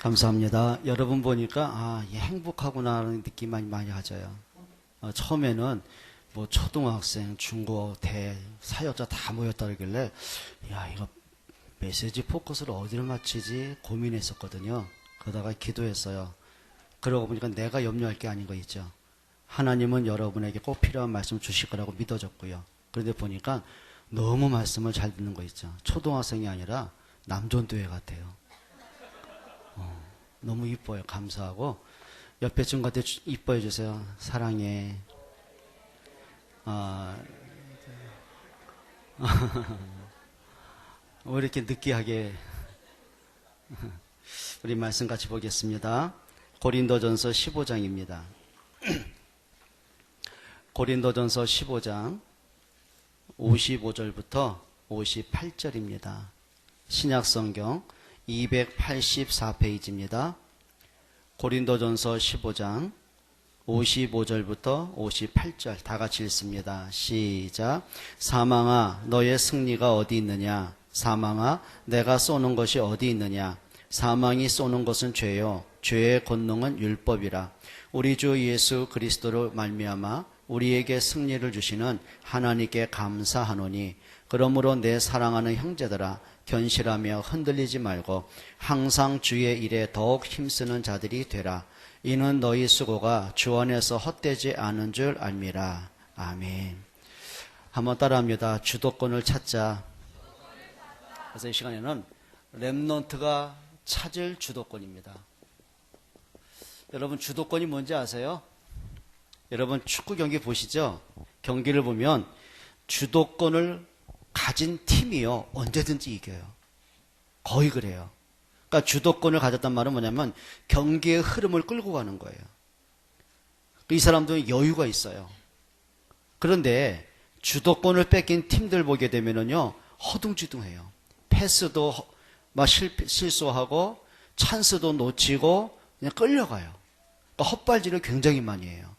감사합니다. 여러분 보니까 이 행복하구나 하는 느낌 많이 가져요. 처음에는 뭐 초등학생, 중고, 대, 사역자 다 모였다 그러길래 이거 메시지 포커스를 어디를 맞추지 고민했었거든요. 그러다가 기도했어요. 그러고 보니까 내가 염려할 게 아닌 거 있죠. 하나님은 여러분에게 꼭 필요한 말씀 주실 거라고 믿어졌고요. 그런데 보니까 너무 말씀을 잘 듣는 거 있죠. 초등학생이 아니라 남존교회 같아요. 너무 이뻐요. 감사하고 옆에 친구한테 이뻐해 주세요. 사랑해. 왜 이렇게 느끼하게. 우리 말씀 같이 보겠습니다. 고린도전서 15장입니다. 고린도전서 15장 55절부터 58절입니다. 신약성경 284페이지입니다. 고린도전서 15장 55절부터 58절 다 같이 읽습니다. 시작. 사망아 너의 승리가 어디 있느냐? 사망아 내가 쏘는 것이 어디 있느냐? 사망이 쏘는 것은 죄요 죄의 권능은 율법이라. 우리 주 예수 그리스도로 말미암아 우리에게 승리를 주시는 하나님께 감사하노니 그러므로 내 사랑하는 형제들아 견실하며 흔들리지 말고 항상 주의 일에 더욱 힘쓰는 자들이 되라. 이는 너희 수고가 주 안에서 헛되지 않은 줄 알미라. 아멘. 한번 따라합니다. 주도권을 찾자. 그래서 이 시간에는 렘넌트가 찾을 주도권입니다. 여러분 주도권이 뭔지 아세요? 여러분 축구 경기 보시죠? 경기를 보면 주도권을 가진 팀이요 언제든지 이겨요. 거의 그래요. 그러니까 주도권을 가졌단 말은 뭐냐면 경기의 흐름을 끌고 가는 거예요. 이 사람들은 여유가 있어요. 그런데 주도권을 뺏긴 팀들 보게 되면은요 허둥지둥해요. 패스도 막 실수하고 찬스도 놓치고 그냥 끌려가요. 그러니까 헛발질을 굉장히 많이 해요.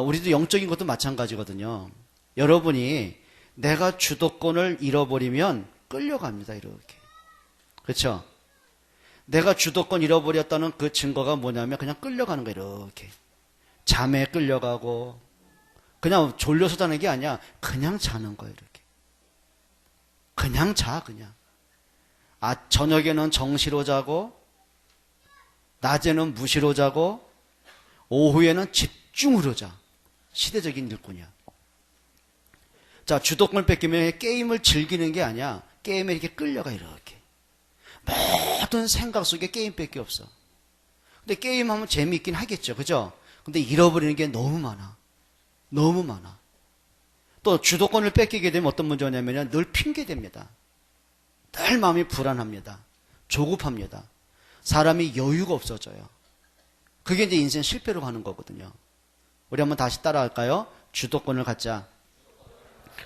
우리도 영적인 것도 마찬가지거든요. 여러분이 내가 주도권을 잃어버리면 끌려갑니다. 이렇게. 그렇죠? 내가 주도권 잃어버렸다는 그 증거가 뭐냐면 그냥 끌려가는 거예요. 이렇게. 잠에 끌려가고 그냥 졸려서 자는 게 아니야. 그냥 자는 거예요. 이렇게. 그냥 자 그냥. 저녁에는 정시로 자고 낮에는 무시로 자고 오후에는 집중으로 자. 시대적인 일꾼이야. 자, 주도권을 뺏기면 게임을 즐기는 게 아니야. 게임에 이렇게 끌려가 이렇게. 모든 생각 속에 게임밖에 없어. 근데 게임하면 재미있긴 하겠죠. 그죠? 근데 잃어버리는 게 너무 많아. 너무 많아. 또 주도권을 뺏기게 되면 어떤 문제가 냐면 늘 핑계댑니다. 늘 마음이 불안합니다. 조급합니다. 사람이 여유가 없어져요. 그게 이제 인생 실패로 가는 거거든요. 우리 한번 다시 따라할까요? 주도권을 갖자.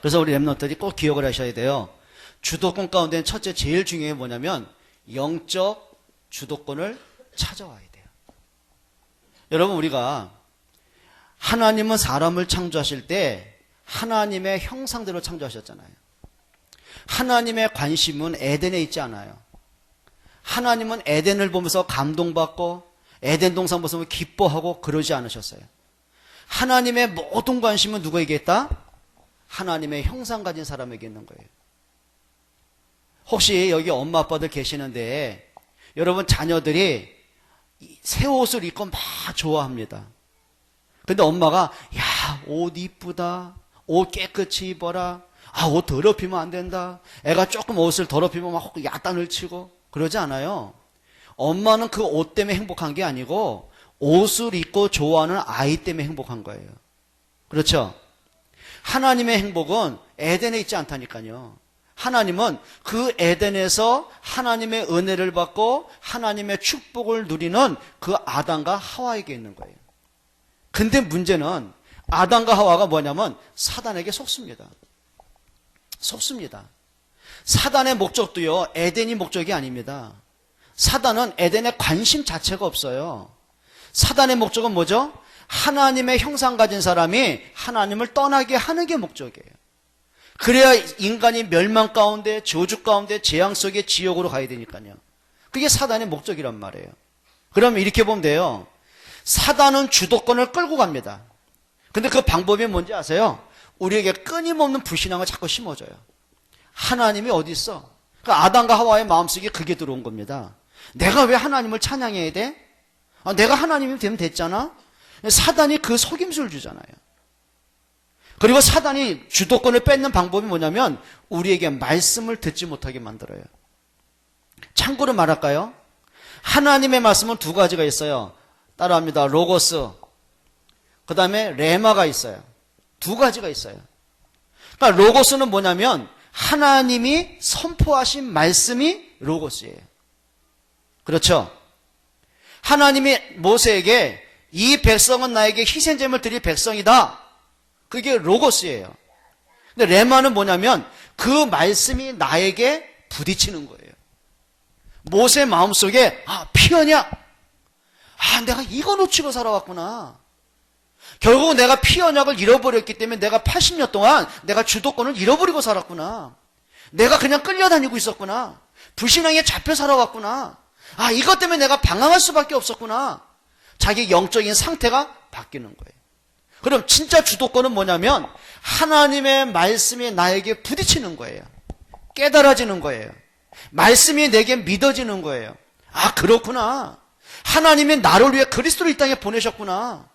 그래서 우리 랩런트들이 꼭 기억을 하셔야 돼요. 주도권 가운데 첫째 제일 중요한 게 뭐냐면 영적 주도권을 찾아와야 돼요. 여러분 우리가 하나님은 사람을 창조하실 때 하나님의 형상대로 창조하셨잖아요. 하나님의 관심은 에덴에 있지 않아요. 하나님은 에덴을 보면서 감동받고 에덴 동산 보면서 기뻐하고 그러지 않으셨어요. 하나님의 모든 관심은 누구에게 있다? 하나님의 형상 가진 사람에게 있는 거예요. 혹시 여기 엄마 아빠들 계시는데 여러분 자녀들이 새 옷을 입고 막 좋아합니다. 근데 엄마가 야, 옷 이쁘다. 옷 깨끗이 입어라. 옷 더럽히면 안 된다. 애가 조금 옷을 더럽히면 막 야단을 치고 그러지 않아요. 엄마는 그 옷 때문에 행복한 게 아니고 옷을 입고 좋아하는 아이 때문에 행복한 거예요. 그렇죠? 하나님의 행복은 에덴에 있지 않다니까요. 하나님은 그 에덴에서 하나님의 은혜를 받고 하나님의 축복을 누리는 그 아담과 하와에게 있는 거예요. 근데 문제는 아담과 하와가 뭐냐면 사단에게 속습니다. 속습니다. 사단의 목적도요, 에덴이 목적이 아닙니다. 사단은 에덴에 관심 자체가 없어요. 사단의 목적은 뭐죠? 하나님의 형상 가진 사람이 하나님을 떠나게 하는 게 목적이에요. 그래야 인간이 멸망 가운데, 저주 가운데, 재앙 속에 지옥으로 가야 되니까요. 그게 사단의 목적이란 말이에요. 그러면 이렇게 보면 돼요. 사단은 주도권을 끌고 갑니다. 근데 그 방법이 뭔지 아세요? 우리에게 끊임없는 불신앙을 자꾸 심어줘요. 하나님이 어디 있어? 그러니까 아담과 하와의 마음속에 그게 들어온 겁니다. 내가 왜 하나님을 찬양해야 돼? 내가 하나님이 되면 됐잖아? 사단이 그 속임수를 주잖아요. 그리고 사단이 주도권을 뺏는 방법이 뭐냐면 우리에게 말씀을 듣지 못하게 만들어요. 참고로 말할까요? 하나님의 말씀은 두 가지가 있어요. 따라합니다. 로고스, 그 다음에 레마가 있어요. 두 가지가 있어요. 그러니까 로고스는 뭐냐면 하나님이 선포하신 말씀이 로고스예요. 그렇죠? 하나님이 모세에게 이 백성은 나에게 희생제물 드릴 백성이다. 그게 로고스예요. 근데 레마는 뭐냐면 그 말씀이 나에게 부딪히는 거예요. 모세 마음속에 피언이야. 내가 이거 놓치고 살아왔구나. 결국 내가 피언약을 잃어버렸기 때문에 내가 80년 동안 내가 주도권을 잃어버리고 살았구나. 내가 그냥 끌려다니고 있었구나. 불신앙에 잡혀 살아왔구나. 이것 때문에 내가 방황할 수밖에 없었구나. 자기 영적인 상태가 바뀌는 거예요. 그럼 진짜 주도권은 뭐냐면 하나님의 말씀이 나에게 부딪히는 거예요. 깨달아지는 거예요. 말씀이 내게 믿어지는 거예요. 그렇구나. 하나님이 나를 위해 그리스도를 이 땅에 보내셨구나.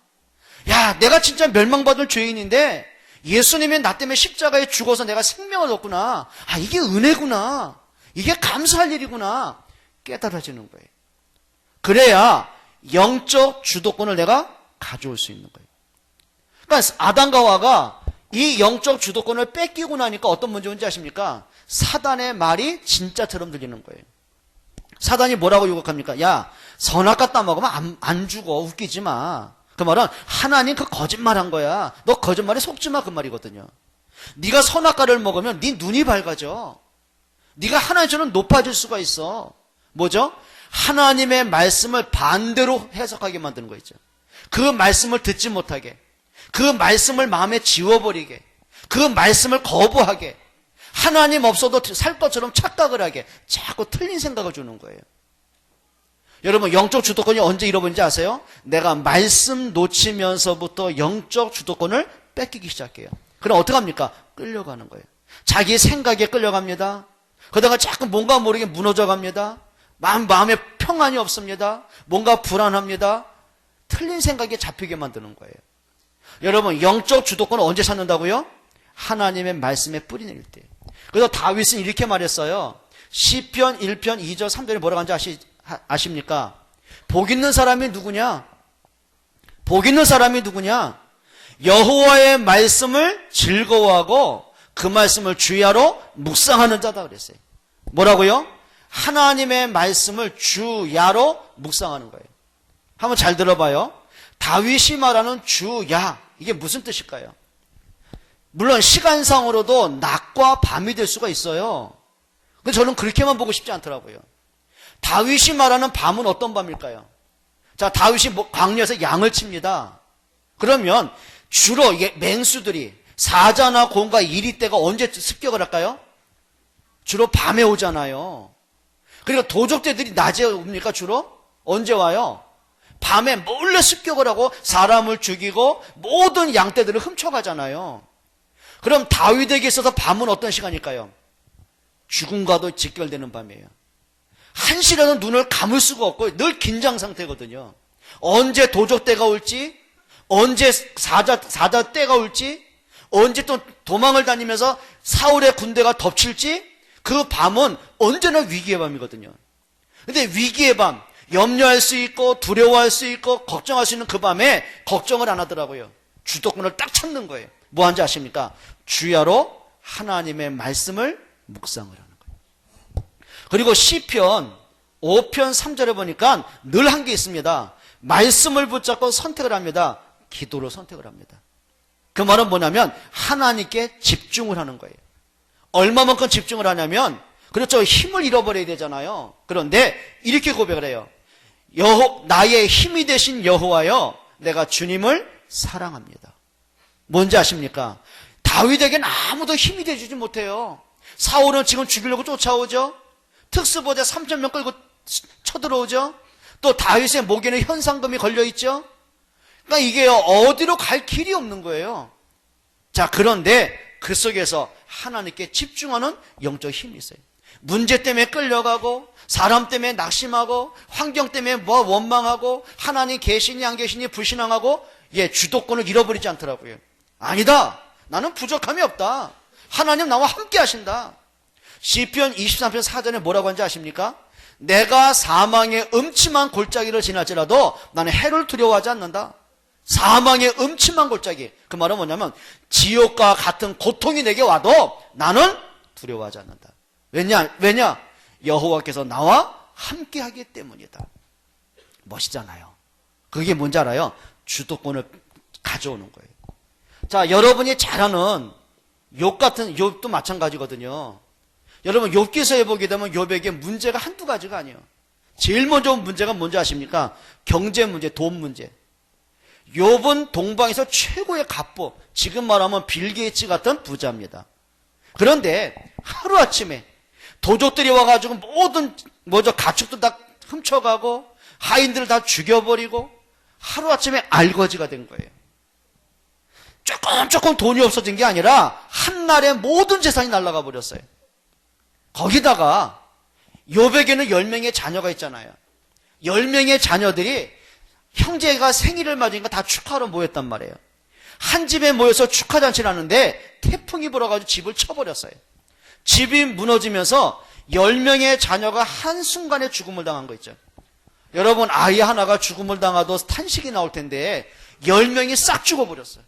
내가 진짜 멸망받을 죄인인데 예수님이 나 때문에 십자가에 죽어서 내가 생명을 얻구나. 이게 은혜구나. 이게 감사할 일이구나. 깨달아지는 거예요. 그래야 영적 주도권을 내가 가져올 수 있는 거예요. 그러니까 아담과 하와가 이 영적 주도권을 뺏기고 나니까 어떤 문제가 온지 아십니까? 사단의 말이 진짜처럼 들리는 거예요. 사단이 뭐라고 유혹합니까? 선악과 따먹으면 안 죽어. 웃기지 마. 그 말은 하나님 그 거짓말한 거야. 너 거짓말에 속지 마. 그 말이거든요. 네가 선악과를 먹으면 네 눈이 밝아져. 네가 하나님처럼 높아질 수가 있어. 뭐죠? 하나님의 말씀을 반대로 해석하게 만드는 거 있죠. 그 말씀을 듣지 못하게, 그 말씀을 마음에 지워버리게, 그 말씀을 거부하게, 하나님 없어도 살 것처럼 착각을 하게 자꾸 틀린 생각을 주는 거예요. 여러분, 영적 주도권이 언제 잃어버린지 아세요? 내가 말씀 놓치면서부터 영적 주도권을 뺏기기 시작해요. 그럼 어떡합니까? 끌려가는 거예요. 자기 생각에 끌려갑니다. 그러다가 자꾸 뭔가 모르게 무너져 갑니다. 마음에 평안이 없습니다. 뭔가 불안합니다. 틀린 생각에 잡히게 만드는 거예요. 여러분, 영적 주도권을 언제 찾는다고요? 하나님의 말씀에 뿌리 내릴 때. 그래서 다윗은 이렇게 말했어요. 시편 1편 2절 3절에 뭐라고 하는지 아십니까? 복 있는 사람이 누구냐? 복 있는 사람이 누구냐? 여호와의 말씀을 즐거워하고 그 말씀을 주야로 묵상하는 자다 그랬어요. 뭐라고요? 하나님의 말씀을 주야로 묵상하는 거예요. 한번 잘 들어봐요. 다윗이 말하는 주야, 이게 무슨 뜻일까요? 물론 시간상으로도 낮과 밤이 될 수가 있어요. 근데 저는 그렇게만 보고 싶지 않더라고요. 다윗이 말하는 밤은 어떤 밤일까요? 자, 다윗이 광야에서 양을 칩니다. 그러면 주로 맹수들이 사자나 곰과 이리떼가 언제 습격을 할까요? 주로 밤에 오잖아요. 그리고 도적대들이 낮에 옵니까? 주로? 언제 와요? 밤에 몰래 습격을 하고 사람을 죽이고 모든 양떼들을 훔쳐가잖아요. 그럼 다윗에게 있어서 밤은 어떤 시간일까요? 죽음과도 직결되는 밤이에요. 한시라도 눈을 감을 수가 없고 늘 긴장 상태거든요. 언제 도적대가 올지, 언제 사자 떼가 올지, 언제 또 도망을 다니면서 사울의 군대가 덮칠지, 그 밤은 언제나 위기의 밤이거든요. 근데 위기의 밤, 염려할 수 있고 두려워할 수 있고 걱정할 수 있는 그 밤에 걱정을 안 하더라고요. 주도권을 딱 찾는 거예요. 뭐 하는지 아십니까? 주야로 하나님의 말씀을 묵상을 하는 거예요. 그리고 시편 5편 3절에 보니까 늘 한 게 있습니다. 말씀을 붙잡고 선택을 합니다. 기도로 선택을 합니다. 그 말은 뭐냐면 하나님께 집중을 하는 거예요. 얼마만큼 집중을 하냐면, 그렇죠, 힘을 잃어버려야 되잖아요. 그런데 이렇게 고백을 해요. 나의 힘이 되신 여호와여, 내가 주님을 사랑합니다. 뭔지 아십니까? 다윗에게는 아무도 힘이 되주지 못해요. 사울은 지금 죽이려고 쫓아오죠. 특수부대 3,000명 끌고 쳐들어오죠. 또 다윗의 목에는 현상금이 걸려있죠. 그러니까 이게 어디로 갈 길이 없는 거예요. 자, 그런데 그 속에서 하나님께 집중하는 영적 힘이 있어요. 문제 때문에 끌려가고, 사람 때문에 낙심하고, 환경 때문에 원망하고, 하나님 계시니 안 계시니 불신앙하고, 주도권을 잃어버리지 않더라고요. 아니다. 나는 부족함이 없다. 하나님 나와 함께 하신다. 시편 23편 4절에 뭐라고 하는지 아십니까? 내가 사망의 음침한 골짜기를 지날지라도 나는 해를 두려워하지 않는다. 사망의 음침한 골짜기. 그 말은 뭐냐면 지옥과 같은 고통이 내게 와도 나는 두려워하지 않는다. 왜냐? 여호와께서 나와 함께 하기 때문이다. 멋있잖아요. 그게 뭔지 알아요? 주도권을 가져오는 거예요. 자, 여러분이 잘 아는 욥도 마찬가지거든요. 여러분 욥기서에 보게 되면 욥에게 문제가 한두 가지가 아니에요. 제일 먼저 온 문제가 뭔지 아십니까? 경제 문제, 돈 문제. 욥은 동방에서 최고의 갑부, 지금 말하면 빌 게이츠 같은 부자입니다. 그런데 하루아침에 도적들이 와가지고 모든 가축도 다 훔쳐가고 하인들을 다 죽여버리고 하루아침에 알거지가 된 거예요. 조금 돈이 없어진 게 아니라 한날에 모든 재산이 날아가 버렸어요. 거기다가 욥에게는 10명의 자녀가 있잖아요. 10명의 자녀들이 형제가 생일을 맞으니까 다 축하하러 모였단 말이에요. 한 집에 모여서 축하잔치를 하는데 태풍이 불어가지고 집을 쳐버렸어요. 집이 무너지면서 10명의 자녀가 한순간에 죽음을 당한 거 있죠. 여러분, 아이 하나가 죽음을 당하도 탄식이 나올 텐데 10명이 싹 죽어버렸어요.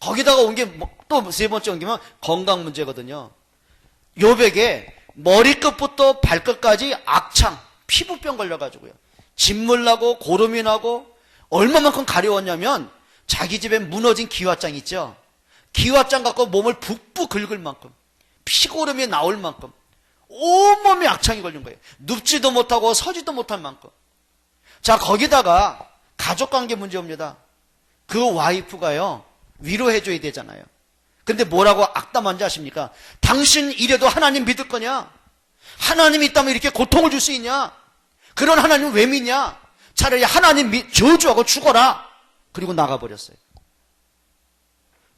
거기다가 온 게 또 세 번째 온 게 건강 문제거든요. 욥에게 머리끝부터 발끝까지 악창, 피부병 걸려가지고요. 진물 나고 고름이 나고 얼마만큼 가려웠냐면 자기 집에 무너진 기와장 있죠. 기와장 갖고 몸을 북북 긁을 만큼, 피고름이 나올 만큼 온몸에 악창이 걸린 거예요. 눕지도 못하고 서지도 못할 만큼. 자, 거기다가 가족관계 문제입니다. 그 와이프가요, 위로해줘야 되잖아요. 근데 뭐라고 악담한지 아십니까? 당신 이래도 하나님 믿을 거냐? 하나님이 있다면 이렇게 고통을 줄 수 있냐? 그런 하나님 왜 믿냐? 차라리 하나님 저주하고 죽어라. 그리고 나가버렸어요.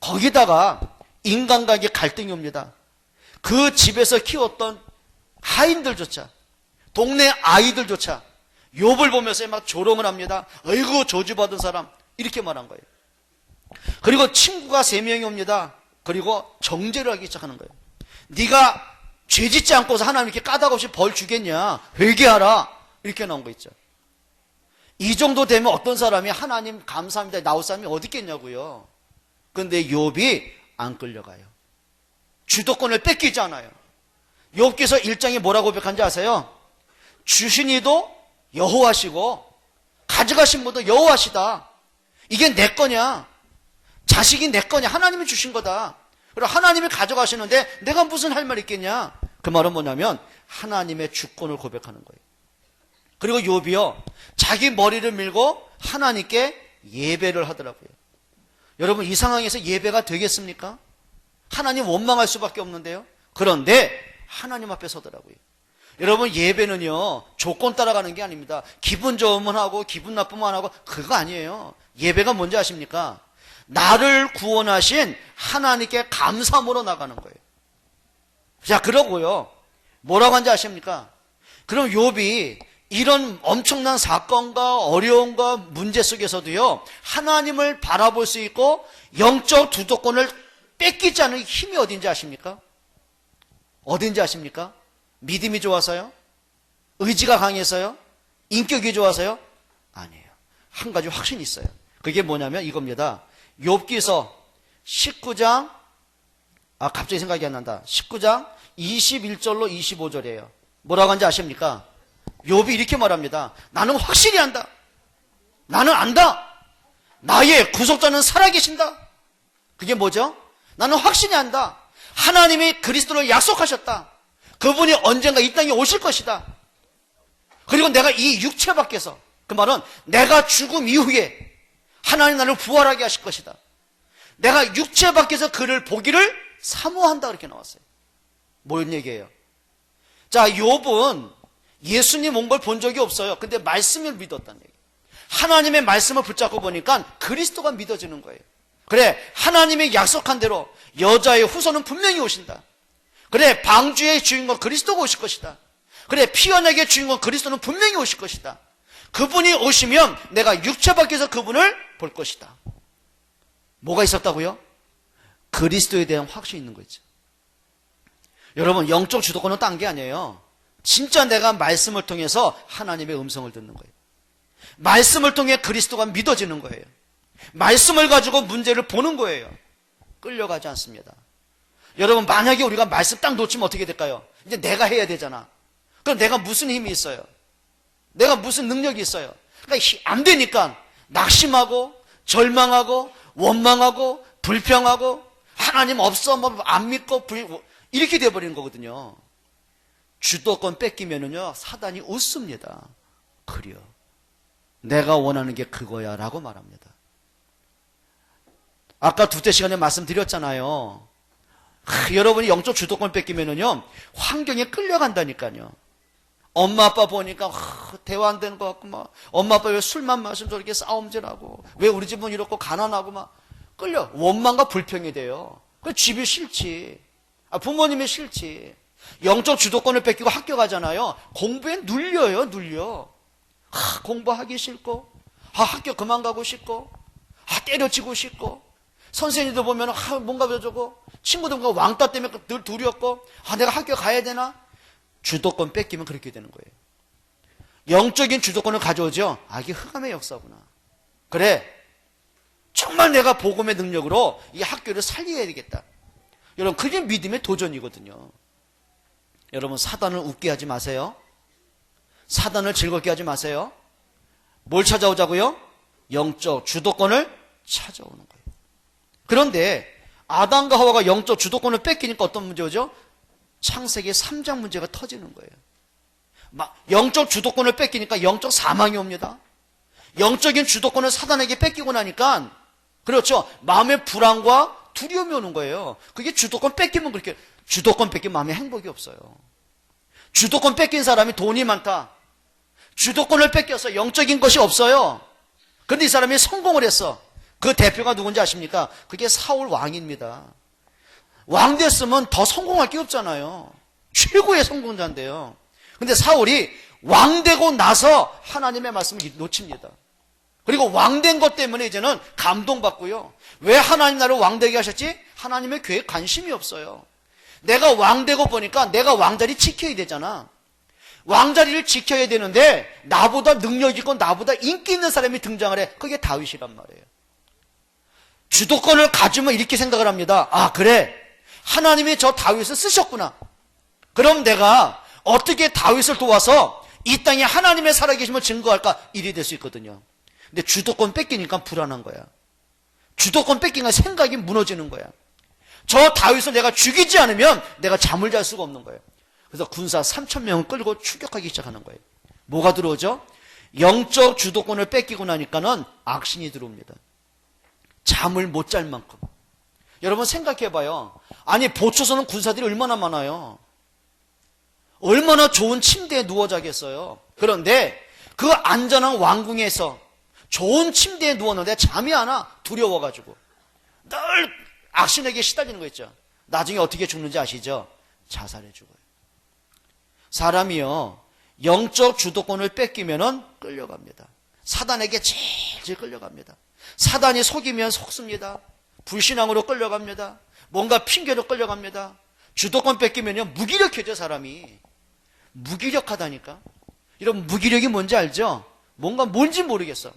거기다가 인간관계 갈등이 옵니다. 그 집에서 키웠던 하인들조차, 동네 아이들조차 욥을 보면서 막 조롱을 합니다. 어이구 저주받은 사람, 이렇게 말한 거예요. 그리고 친구가 3명이 옵니다. 그리고 정죄를 하기 시작하는 거예요. 네가 죄 짓지 않고서 하나님께 까닭 없이 벌 주겠냐? 회개하라. 이렇게 나온 거 있죠. 이 정도 되면 어떤 사람이 하나님 감사합니다 나올 사람이 어디 있겠냐고요. 그런데 욥이 안 끌려가요. 주도권을 뺏기지 않아요. 욥기서 1장에 뭐라고 고백한지 아세요? 주신 이도 여호와시고 가져가신 분도 여호와시다. 이게 내 거냐? 자식이 내 거냐? 하나님이 주신 거다. 그리고 하나님이 가져가시는데 내가 무슨 할 말 있겠냐? 그 말은 뭐냐면 하나님의 주권을 고백하는 거예요. 그리고 욥이요, 자기 머리를 밀고 하나님께 예배를 하더라고요. 여러분, 이 상황에서 예배가 되겠습니까? 하나님 원망할 수밖에 없는데요. 그런데 하나님 앞에 서더라고요. 여러분, 예배는요 조건 따라가는 게 아닙니다. 기분 좋으면 하고 기분 나쁘면 안 하고 그거 아니에요. 예배가 뭔지 아십니까? 나를 구원하신 하나님께 감사함으로 나가는 거예요. 자, 그러고요 뭐라고 하는지 아십니까? 그럼 욥이 이런 엄청난 사건과 어려움과 문제 속에서도요 하나님을 바라볼 수 있고 영적 주도권을 뺏기지 않는 힘이 어딘지 아십니까? 어딘지 아십니까? 믿음이 좋아서요? 의지가 강해서요? 인격이 좋아서요? 아니에요. 한 가지 확신이 있어요. 그게 뭐냐면 이겁니다. 욥기서 19장, 갑자기 생각이 안 난다. 19장 21절로 25절이에요. 뭐라고 하는지 아십니까? 욥이 이렇게 말합니다. 나는 확실히 안다. 나는 안다. 나의 구속자는 살아계신다. 그게 뭐죠? 나는 확신이 안다. 하나님이 그리스도를 약속하셨다. 그분이 언젠가 이 땅에 오실 것이다. 그리고 내가 이 육체 밖에서, 그 말은 내가 죽음 이후에 하나님 나를 부활하게 하실 것이다. 내가 육체 밖에서 그를 보기를 사모한다. 그렇게 나왔어요. 뭔 얘기예요? 자, 욥은 예수님 온 걸 본 적이 없어요. 근데 말씀을 믿었다는 얘기예요. 하나님의 말씀을 붙잡고 보니까 그리스도가 믿어지는 거예요. 그래, 하나님의 약속한 대로 여자의 후손은 분명히 오신다. 그래, 방주의 주인공 그리스도가 오실 것이다. 그래, 피언약의 주인공 그리스도는 분명히 오실 것이다. 그분이 오시면 내가 육체 밖에서 그분을 볼 것이다. 뭐가 있었다고요? 그리스도에 대한 확신이 있는 거죠. 여러분, 영적 주도권은 딴 게 아니에요. 진짜 내가 말씀을 통해서 하나님의 음성을 듣는 거예요. 말씀을 통해 그리스도가 믿어지는 거예요. 말씀을 가지고 문제를 보는 거예요. 끌려가지 않습니다. 여러분, 만약에 우리가 말씀 딱 놓치면 어떻게 될까요? 이제 내가 해야 되잖아. 그럼 내가 무슨 힘이 있어요? 내가 무슨 능력이 있어요? 그러니까 안 되니까 낙심하고 절망하고 원망하고 불평하고 하나님 없어, 뭐 안 믿고 이렇게 돼버리는 거거든요. 주도권 뺏기면은요, 사단이 웃습니다. 그려, 내가 원하는 게 그거야 라고 말합니다. 아까 두째 시간에 말씀드렸잖아요. 여러분이 영적 주도권 뺏기면은요, 환경에 끌려간다니까요. 엄마 아빠 보니까 대화 안 되는 것 같고 막, 엄마 아빠 왜 술만 마시면 저렇게 싸움질하고, 왜 우리 집은 이렇고 가난하고 막 끌려, 원망과 불평이 돼요. 그 집이 싫지, 부모님이 싫지. 영적 주도권을 뺏기고 학교 가잖아요. 공부에 눌려요. 공부하기 싫고, 학교 그만 가고 싶고, 때려치고 싶고, 선생님들 보면 뭔가 저거, 친구들과 왕따 때문에 늘 두렵고, 내가 학교 가야 되나? 주도권 뺏기면 그렇게 되는 거예요. 영적인 주도권을 가져오죠. 이게 흑암의 역사구나. 그래, 정말 내가 복음의 능력으로 이 학교를 살려야 되겠다. 여러분, 그게 믿음의 도전이거든요. 여러분, 사단을 웃게 하지 마세요. 사단을 즐겁게 하지 마세요. 뭘 찾아오자고요? 영적 주도권을 찾아오는 거예요. 그런데 아담과 하와가 영적 주도권을 뺏기니까 어떤 문제죠? 창세기 3장 문제가 터지는 거예요. 영적 주도권을 뺏기니까 영적 사망이 옵니다. 영적인 주도권을 사단에게 뺏기고 나니까, 그렇죠, 마음의 불안과 두려움이 오는 거예요. 그게 주도권 뺏기면 그렇게, 주도권 뺏기면 마음에 행복이 없어요. 주도권 뺏긴 사람이 돈이 많다. 주도권을 뺏겨서 영적인 것이 없어요. 그런데 이 사람이 성공을 했어. 그 대표가 누군지 아십니까? 그게 사울 왕입니다. 왕 됐으면 더 성공할 게 없잖아요. 최고의 성공자인데요. 근데 사울이 왕 되고 나서 하나님의 말씀을 놓칩니다. 그리고 왕 된 것 때문에 이제는 감동받고요. 왜 하나님 나를 왕 되게 하셨지? 하나님의 교회에 관심이 없어요. 내가 왕 되고 보니까 내가 왕자리 지켜야 되잖아. 왕자리를 지켜야 되는데 나보다 능력 있고 나보다 인기 있는 사람이 등장을 해. 그게 다윗이란 말이에요. 주도권을 가지면 이렇게 생각을 합니다. 그래, 하나님이 저 다윗을 쓰셨구나. 그럼 내가 어떻게 다윗을 도와서 이 땅에 하나님의 살아계심을 증거할까? 일이 될 수 있거든요. 근데 주도권 뺏기니까 불안한 거야. 주도권 뺏기니까 생각이 무너지는 거야. 저 다윗을 내가 죽이지 않으면 내가 잠을 잘 수가 없는 거예요. 그래서 군사 3,000명을 끌고 추격하기 시작하는 거예요. 뭐가 들어오죠? 영적 주도권을 뺏기고 나니까는 악신이 들어옵니다. 잠을 못 잘 만큼. 여러분 생각해봐요. 아니, 보초소는 군사들이 얼마나 많아요. 얼마나 좋은 침대에 누워 자겠어요. 그런데 그 안전한 왕궁에서 좋은 침대에 누웠는데 잠이 안 와. 두려워가지고 늘 악신에게 시달리는 거 있죠. 나중에 어떻게 죽는지 아시죠? 자살해 죽어요. 사람이요, 영적 주도권을 뺏기면은 끌려갑니다. 사단에게 제일 끌려갑니다. 사단이 속이면 속습니다. 불신앙으로 끌려갑니다. 뭔가 핑계로 끌려갑니다. 주도권 뺏기면요, 무기력해져. 사람이 무기력하다니까. 여러분, 무기력이 뭔지 알죠? 뭔지 모르겠어.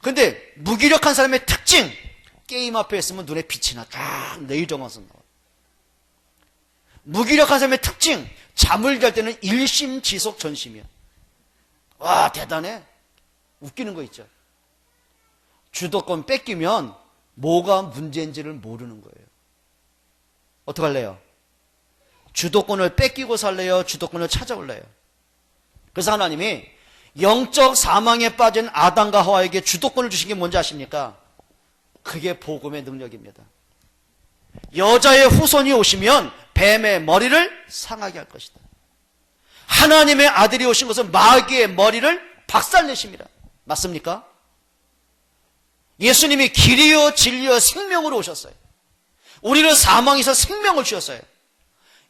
근데 무기력한 사람의 특징, 게임 앞에 있으면 눈에 빛이 나. 딱 레이저만서 나와. 무기력한 사람의 특징, 잠을 잘 때는 일심지속 전심이야. 와, 대단해. 웃기는 거 있죠. 주도권 뺏기면 뭐가 문제인지를 모르는 거예요. 어떡할래요? 주도권을 뺏기고 살래요? 주도권을 찾아올래요? 그래서 하나님이 영적 사망에 빠진 아담과 하와에게 주도권을 주신 게 뭔지 아십니까? 그게 복음의 능력입니다. 여자의 후손이 오시면 뱀의 머리를 상하게 할 것이다. 하나님의 아들이 오신 것은 마귀의 머리를 박살내십니다. 맞습니까? 예수님이 길이요 진리요 생명으로 오셨어요. 우리는 사망에서 생명을 주셨어요.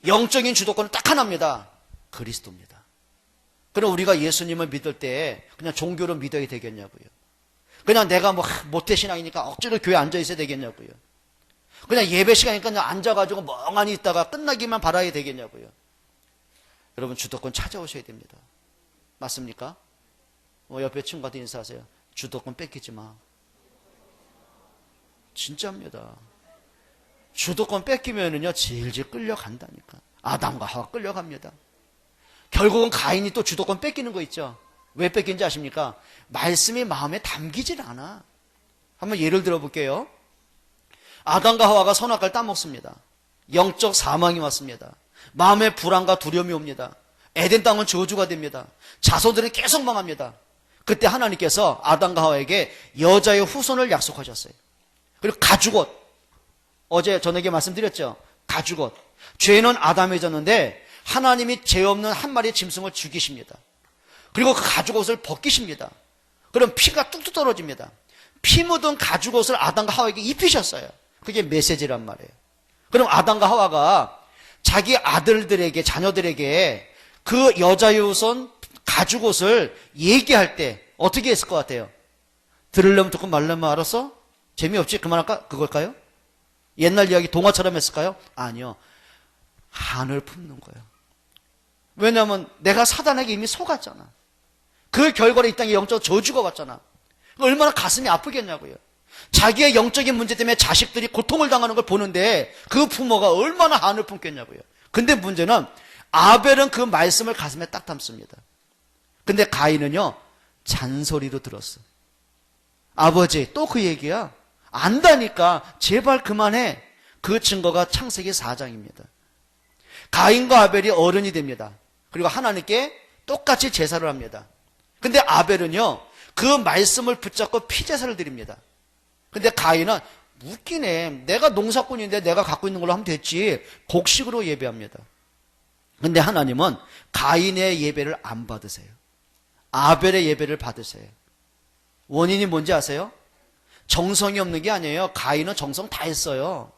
영적인 주도권은 딱 하나입니다. 그리스도입니다. 그럼 우리가 예수님을 믿을 때 그냥 종교로 믿어야 되겠냐고요. 그냥 내가 뭐 모태신앙이니까 억지로 교회 앉아 있어야 되겠냐고요. 그냥 예배 시간이니까 그냥 앉아가지고 멍하니 있다가 끝나기만 바라야 되겠냐고요. 여러분 주도권 찾아오셔야 됩니다. 맞습니까? 옆에 친구한테 인사하세요. 주도권 뺏기지 마. 진짜입니다. 주도권 뺏기면은요 질질 끌려간다니까. 아담과 하와 끌려갑니다. 결국은 가인이 또 주도권 뺏기는 거 있죠. 왜 뺏긴지 아십니까? 말씀이 마음에 담기질 않아. 한번 예를 들어 볼게요. 아담과 하와가 선악과를 따먹습니다. 영적 사망이 왔습니다. 마음에 불안과 두려움이 옵니다. 에덴 땅은 저주가 됩니다. 자손들은 계속 망합니다. 그때 하나님께서 아담과 하와에게 여자의 후손을 약속하셨어요. 그리고 가죽옷, 어제 저녁에 말씀드렸죠. 가죽옷. 죄는 아담에 졌는데 하나님이 죄 없는 한 마리의 짐승을 죽이십니다. 그리고 그 가죽옷을 벗기십니다. 그럼 피가 뚝뚝 떨어집니다. 피 묻은 가죽옷을 아담과 하와에게 입히셨어요. 그게 메시지란 말이에요. 그럼 아담과 하와가 자기 아들들에게, 자녀들에게 그 여자의 후손 가죽옷을 얘기할 때 어떻게 했을 것 같아요? 들으려면 듣고 말려면 알아서? 재미없지? 그만할까? 그걸까요? 옛날 이야기 동화처럼 했을까요? 아니요. 한을 품는 거예요. 왜냐하면 내가 사단에게 이미 속았잖아. 그 결과로 이 땅에 영적 저주가 왔잖아. 얼마나 가슴이 아프겠냐고요. 자기의 영적인 문제 때문에 자식들이 고통을 당하는 걸 보는데 그 부모가 얼마나 한을 품겠냐고요. 근데 문제는 아벨은 그 말씀을 가슴에 딱 담습니다. 근데 가인은요 잔소리로 들었어. 아버지 또 그 얘기야? 안다니까 제발 그만해. 그 증거가 창세기 4장입니다. 가인과 아벨이 어른이 됩니다. 그리고 하나님께 똑같이 제사를 합니다. 근데 아벨은요 그 말씀을 붙잡고 피제사를 드립니다. 근데 가인은 웃기네. 내가 농사꾼인데 내가 갖고 있는 걸로 하면 됐지. 곡식으로 예배합니다. 근데 하나님은 가인의 예배를 안 받으세요. 아벨의 예배를 받으세요. 원인이 뭔지 아세요? 정성이 없는 게 아니에요. 가인은 정성 다 했어요.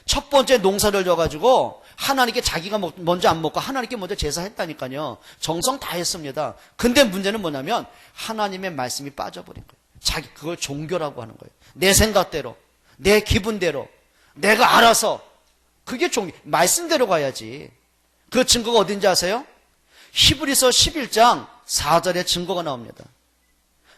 첫 번째 농사를 져가지고 하나님께 자기가 먼저 안 먹고 하나님께 먼저 제사했다니까요. 정성 다 했습니다. 근데 문제는 뭐냐면 하나님의 말씀이 빠져버린 거예요. 자기 그걸 종교라고 하는 거예요. 내 생각대로, 내 기분대로, 내가 알아서. 그게 말씀대로 가야지. 그 증거가 어딘지 아세요? 히브리서 11장 4절에 증거가 나옵니다.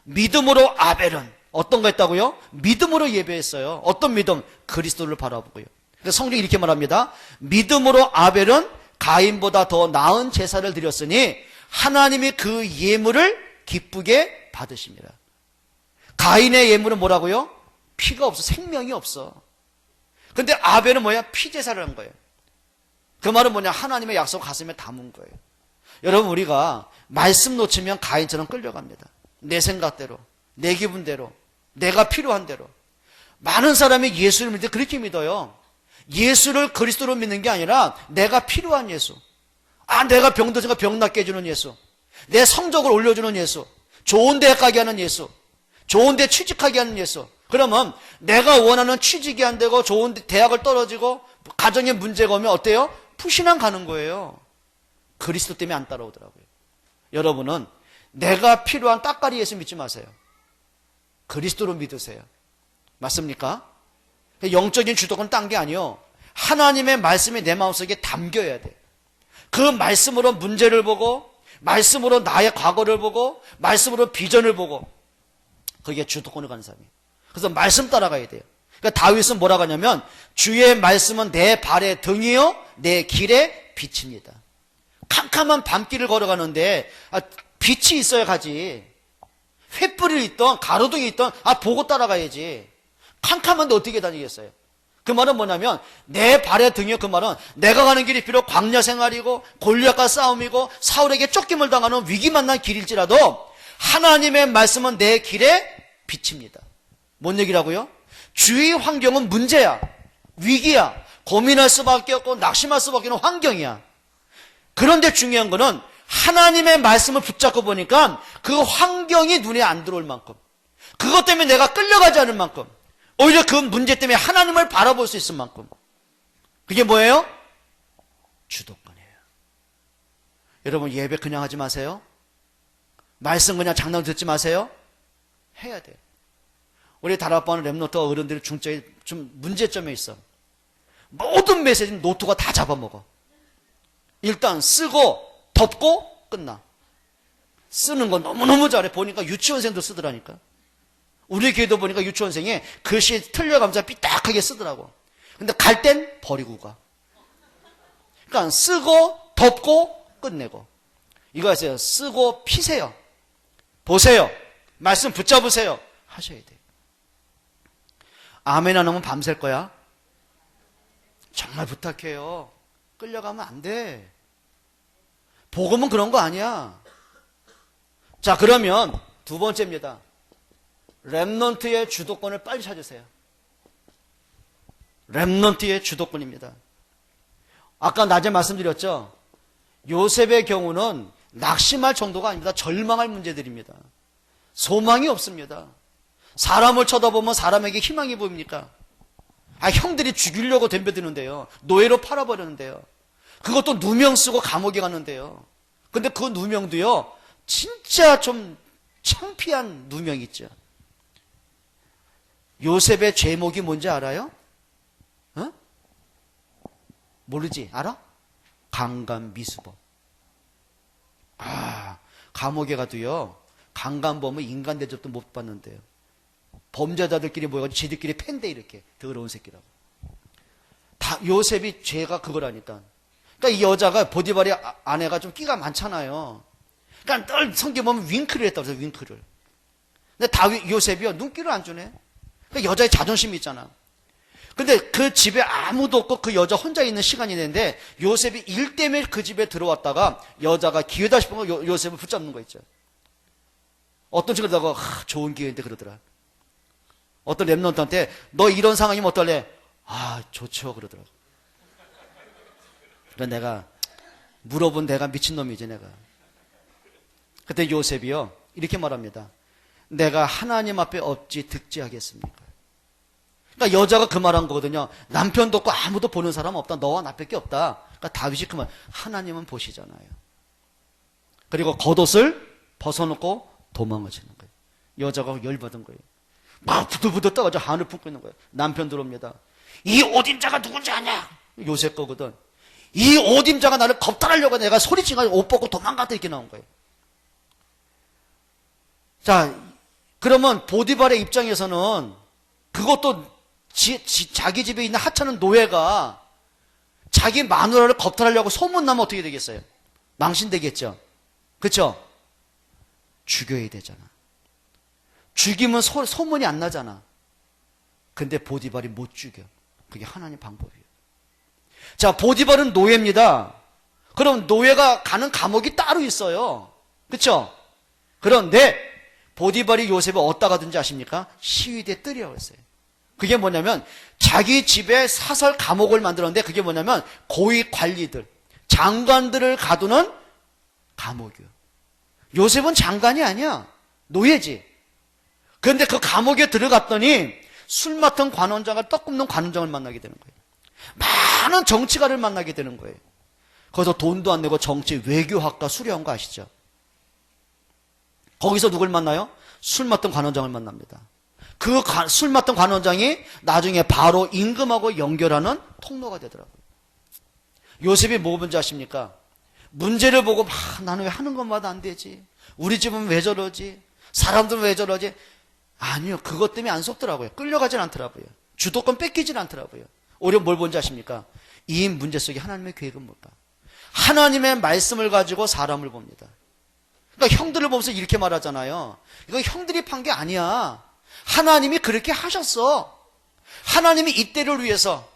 믿음으로 아벨은 어떤 거 했다고요? 믿음으로 예배했어요. 어떤 믿음? 그리스도를 바라보고요. 그래서 성경이 이렇게 말합니다. 믿음으로 아벨은 가인보다 더 나은 제사를 드렸으니 하나님이 그 예물을 기쁘게 받으십니다. 가인의 예물은 뭐라고요? 피가 없어. 생명이 없어. 근데 아벨은 뭐야? 피제사를 한 거예요. 그 말은 뭐냐? 하나님의 약속 가슴에 담은 거예요. 여러분 우리가 말씀 놓치면 가인처럼 끌려갑니다. 내 생각대로, 내 기분대로, 내가 필요한 대로. 많은 사람이 예수를 믿을 때 그렇게 믿어요. 예수를 그리스도로 믿는 게 아니라 내가 필요한 예수. 내가 병들으니까 병 낫게 해주는 예수. 내 성적을 올려주는 예수. 좋은 데 가게 하는 예수. 좋은 데 취직하게 하는 예수. 그러면 내가 원하는 취직이 안 되고 좋은 대학을 떨어지고 가정에 문제가 오면 어때요? 푸신한 가는 거예요. 그리스도 때문에 안 따라오더라고요. 여러분은 내가 필요한 따까리 예수 믿지 마세요. 그리스도로 믿으세요. 맞습니까? 영적인 주도권 딴 게 아니요. 하나님의 말씀이 내 마음속에 담겨야 돼. 그 말씀으로 문제를 보고, 말씀으로 나의 과거를 보고, 말씀으로 비전을 보고, 그게 주도권을 가는 사람이에요. 그래서 말씀 따라가야 돼요. 그러니까 다윗은 뭐라고 하냐면 주의 말씀은 내 발의 등이요 내 길의 빛입니다. 캄캄한 밤길을 걸어가는데 빛이 있어야 가지. 횃불이 있던 가로등이 있던 보고 따라가야지. 캄캄한데 어떻게 다니겠어요? 그 말은 뭐냐면 내 발의 등이요. 그 말은 내가 가는 길이 비록 광야 생활이고 골리앗과 싸움이고 사울에게 쫓김을 당하는 위기 만난 길일지라도 하나님의 말씀은 내 길의 빛입니다. 뭔 얘기라고요? 주위 환경은 문제야. 위기야. 고민할 수밖에 없고 낙심할 수밖에 없는 환경이야. 그런데 중요한 거는 하나님의 말씀을 붙잡고 보니까 그 환경이 눈에 안 들어올 만큼, 그것 때문에 내가 끌려가지 않을 만큼, 오히려 그 문제 때문에 하나님을 바라볼 수 있을 만큼, 그게 뭐예요? 주도권이에요. 여러분, 예배 그냥 하지 마세요. 말씀 그냥 장난 듣지 마세요. 해야 돼요. 우리 다락방은 랩노트 어른들이 중점이 좀 문제점에 있어. 모든 메시지는 노트가 다 잡아먹어. 일단 쓰고 덮고 끝나. 쓰는 거 너무너무 잘해. 보니까 유치원생도 쓰더라니까. 우리 교회도 보니까 유치원생이 글씨 틀려가면서 삐딱하게 쓰더라고. 근데 갈 땐 버리고 가. 그러니까 쓰고 덮고 끝내고. 이거 하세요. 쓰고 피세요. 보세요. 말씀 붙잡으세요. 하셔야 돼요. 아멘 안 하면 밤샐 거야. 정말 부탁해요. 끌려가면 안 돼. 복음은 그런 거 아니야. 자, 그러면 두 번째입니다. 렘넌트의 주도권을 빨리 찾으세요. 렘넌트의 주도권입니다. 아까 낮에 말씀드렸죠. 요셉의 경우는 낙심할 정도가 아닙니다. 절망할 문제들입니다. 소망이 없습니다. 사람을 쳐다보면 사람에게 희망이 보입니까? 형들이 죽이려고 덤벼드는데요. 노예로 팔아버리는데요. 그것도 누명 쓰고 감옥에 갔는데요. 근데 그 누명도요, 진짜 좀 창피한 누명 있죠. 요셉의 제목이 뭔지 알아요? 어? 모르지? 알아? 강간미수범. 감옥에 가도요, 강간범은 인간 대접도 못 받는데요. 범죄자들끼리 모여가지고 지들끼리 팬데 이렇게 더러운 새끼라고. 다 요셉이 죄가 그거라니까. 그러니까 이 여자가 보디발의 아내가 좀 끼가 많잖아요. 그러니까 늘 성경 보면 윙크를 했다고 해서 윙크를. 근데 요셉이요 눈길을 안 주네. 그러니까 여자의 자존심이 있잖아. 근데 그 집에 아무도 없고 그 여자 혼자 있는 시간이 되는데 요셉이 일 때문에 그 집에 들어왔다가 여자가 기회다 싶은 거 요셉을 붙잡는 거 있죠. 어떤 친구들하고 좋은 기회인데 그러더라. 어떤 랩런트한테 너 이런 상황이면 어떨래? 좋죠 그러더라고. 그래서 내가 물어본 내가 미친놈이지 내가. 그때 요셉이요 이렇게 말합니다. 내가 하나님 앞에 어찌 득지하겠습니까? 그러니까 여자가 그 말한 거거든요. 남편도 없고 아무도 보는 사람 없다. 너와 나밖에 없다. 그러니까 다윗이 그 말, 하나님은 보시잖아요. 그리고 겉옷을 벗어놓고 도망가시는 거예요. 여자가 열받은 거예요. 막 부들부들 떠가지고 한을 품고 있는 거예요. 남편 들어옵니다. 이 옷임자가 누군지 아냐? 요셉 거거든. 이 옷임자가 나를 겁탈하려고 내가 소리치고 옷 벗고 도망갔다 이렇게 나온 거예요. 자, 그러면 보디발의 입장에서는 그것도 자기 집에 있는 하찮은 노예가 자기 마누라를 겁탈하려고 소문나면 어떻게 되겠어요? 망신되겠죠. 그렇죠? 죽여야 되잖아. 죽이면 소문이 안 나잖아. 근데 보디발이 못 죽여. 그게 하나님 방법이에요. 자, 보디발은 노예입니다. 그럼 노예가 가는 감옥이 따로 있어요. 그렇죠? 그런데 보디발이 요셉을 어디다 가든지 아십니까? 시위대 뜰이라고 했어요. 그게 뭐냐면 자기 집에 사설 감옥을 만들었는데 그게 뭐냐면 고위 관리들, 장관들을 가두는 감옥이요. 요셉은 장관이 아니야. 노예지. 그런데 그 감옥에 들어갔더니 술 맡은 관원장을 떡 굽는 관원장을 만나게 되는 거예요. 많은 정치가를 만나게 되는 거예요. 거기서 돈도 안 내고 정치, 외교학과 수료한 거 아시죠? 거기서 누굴 만나요? 술 맡은 관원장을 만납니다. 그 술 맡은 관원장이 나중에 바로 임금하고 연결하는 통로가 되더라고요. 요셉이 뭐 뭔지 아십니까? 문제를 보고 나는 왜 하는 것마다 안 되지? 우리 집은 왜 저러지? 사람들은 왜 저러지? 아니요. 그것 때문에 안 속더라고요. 끌려가진 않더라고요. 주도권 뺏기진 않더라고요. 오히려 뭘 본지 아십니까? 이 문제 속에 하나님의 계획은 뭘까? 하나님의 말씀을 가지고 사람을 봅니다. 그러니까 형들을 보면서 이렇게 말하잖아요. 이거 형들이 판 게 아니야. 하나님이 그렇게 하셨어. 하나님이 이때를 위해서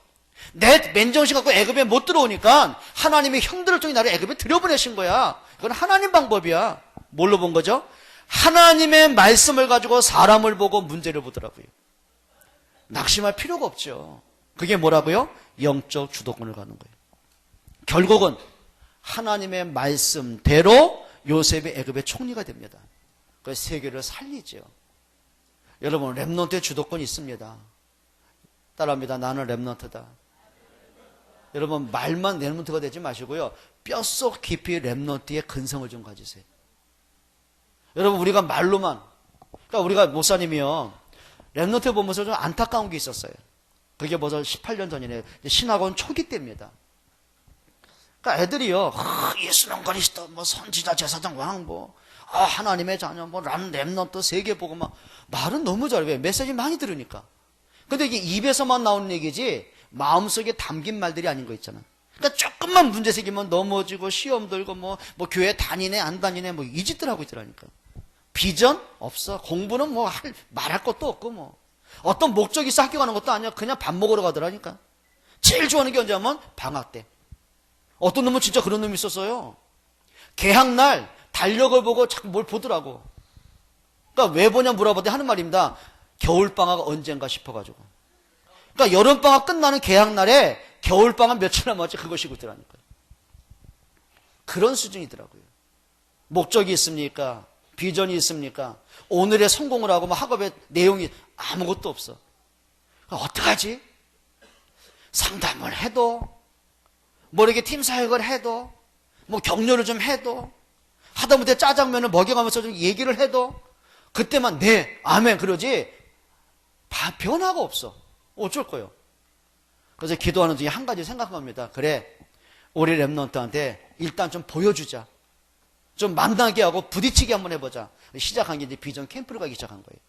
내 맨정신 갖고 애굽에 못 들어오니까 하나님이 형들을 통해 나를 애굽에 들여보내신 거야. 이건 하나님 방법이야. 뭘로 본 거죠? 하나님의 말씀을 가지고 사람을 보고 문제를 보더라고요. 낙심할 필요가 없죠. 그게 뭐라고요? 영적 주도권을 갖는 거예요. 결국은 하나님의 말씀대로 요셉이 애굽의 총리가 됩니다. 그래서 세계를 살리죠. 여러분, 렘넌트의 주도권이 있습니다. 따라합니다. 나는 렘넌트다. 여러분, 말만 렘넌트가 되지 마시고요, 뼛속 깊이 렘넌트의 근성을 좀 가지세요. 여러분, 우리가 말로만, 그러니까 우리가 목사님이요, 렘넌트 보면서 좀 안타까운 게 있었어요. 그게 벌써 18년 전이네요. 신학원 초기 때입니다. 그러니까 애들이요, 예수는 그리스도, 뭐 선지자, 제사장, 왕, 뭐 하나님의 자녀, 뭐 렘넌트, 세계 보고 막 말은 너무 잘해. 왜? 메시지 많이 들으니까. 근데 이게 입에서만 나오는 얘기지 마음속에 담긴 말들이 아닌 거 있잖아. 그러니까 조금만 문제 생기면 넘어지고 시험 들고 뭐 교회 다니네 안 다니네 뭐 이 짓들 하고 있더라니까. 비전 없어. 공부는 뭐 말할 것도 없고 뭐 어떤 목적이 있어 학교 가는 것도 아니야. 그냥 밥 먹으러 가더라니까. 제일 좋아하는 게 언제냐면 방학 때. 어떤 놈은 진짜 그런 놈이 있었어요. 개학날 달력을 보고 자꾸 뭘 보더라고. 그러니까 왜 보냐 물어봤더니 하는 말입니다. 겨울방학 언젠가 싶어가지고. 그러니까 여름방학 끝나는 개학날에 겨울방학 며칠 남았지 그거 쉬고 있더라니까요. 그런 수준이더라고요. 목적이 있습니까? 비전이 있습니까? 오늘의 성공을 하고 뭐 학업의 내용이 아무것도 없어. 어떡하지? 상담을 해도 뭐 이렇게 팀 사역을 해도 뭐 격려를 좀 해도 하다못해 짜장면을 먹여가면서 좀 얘기를 해도 그때만 네 아멘 그러지 변화가 없어. 어쩔 거예요. 그래서 기도하는 중에 한 가지 생각합니다. 그래 우리 렘넌트한테 일단 좀 보여주자. 좀 만나게 하고 부딪히게 한번 해보자. 시작한 게 이제 비전 캠프를 가기 시작한 거예요.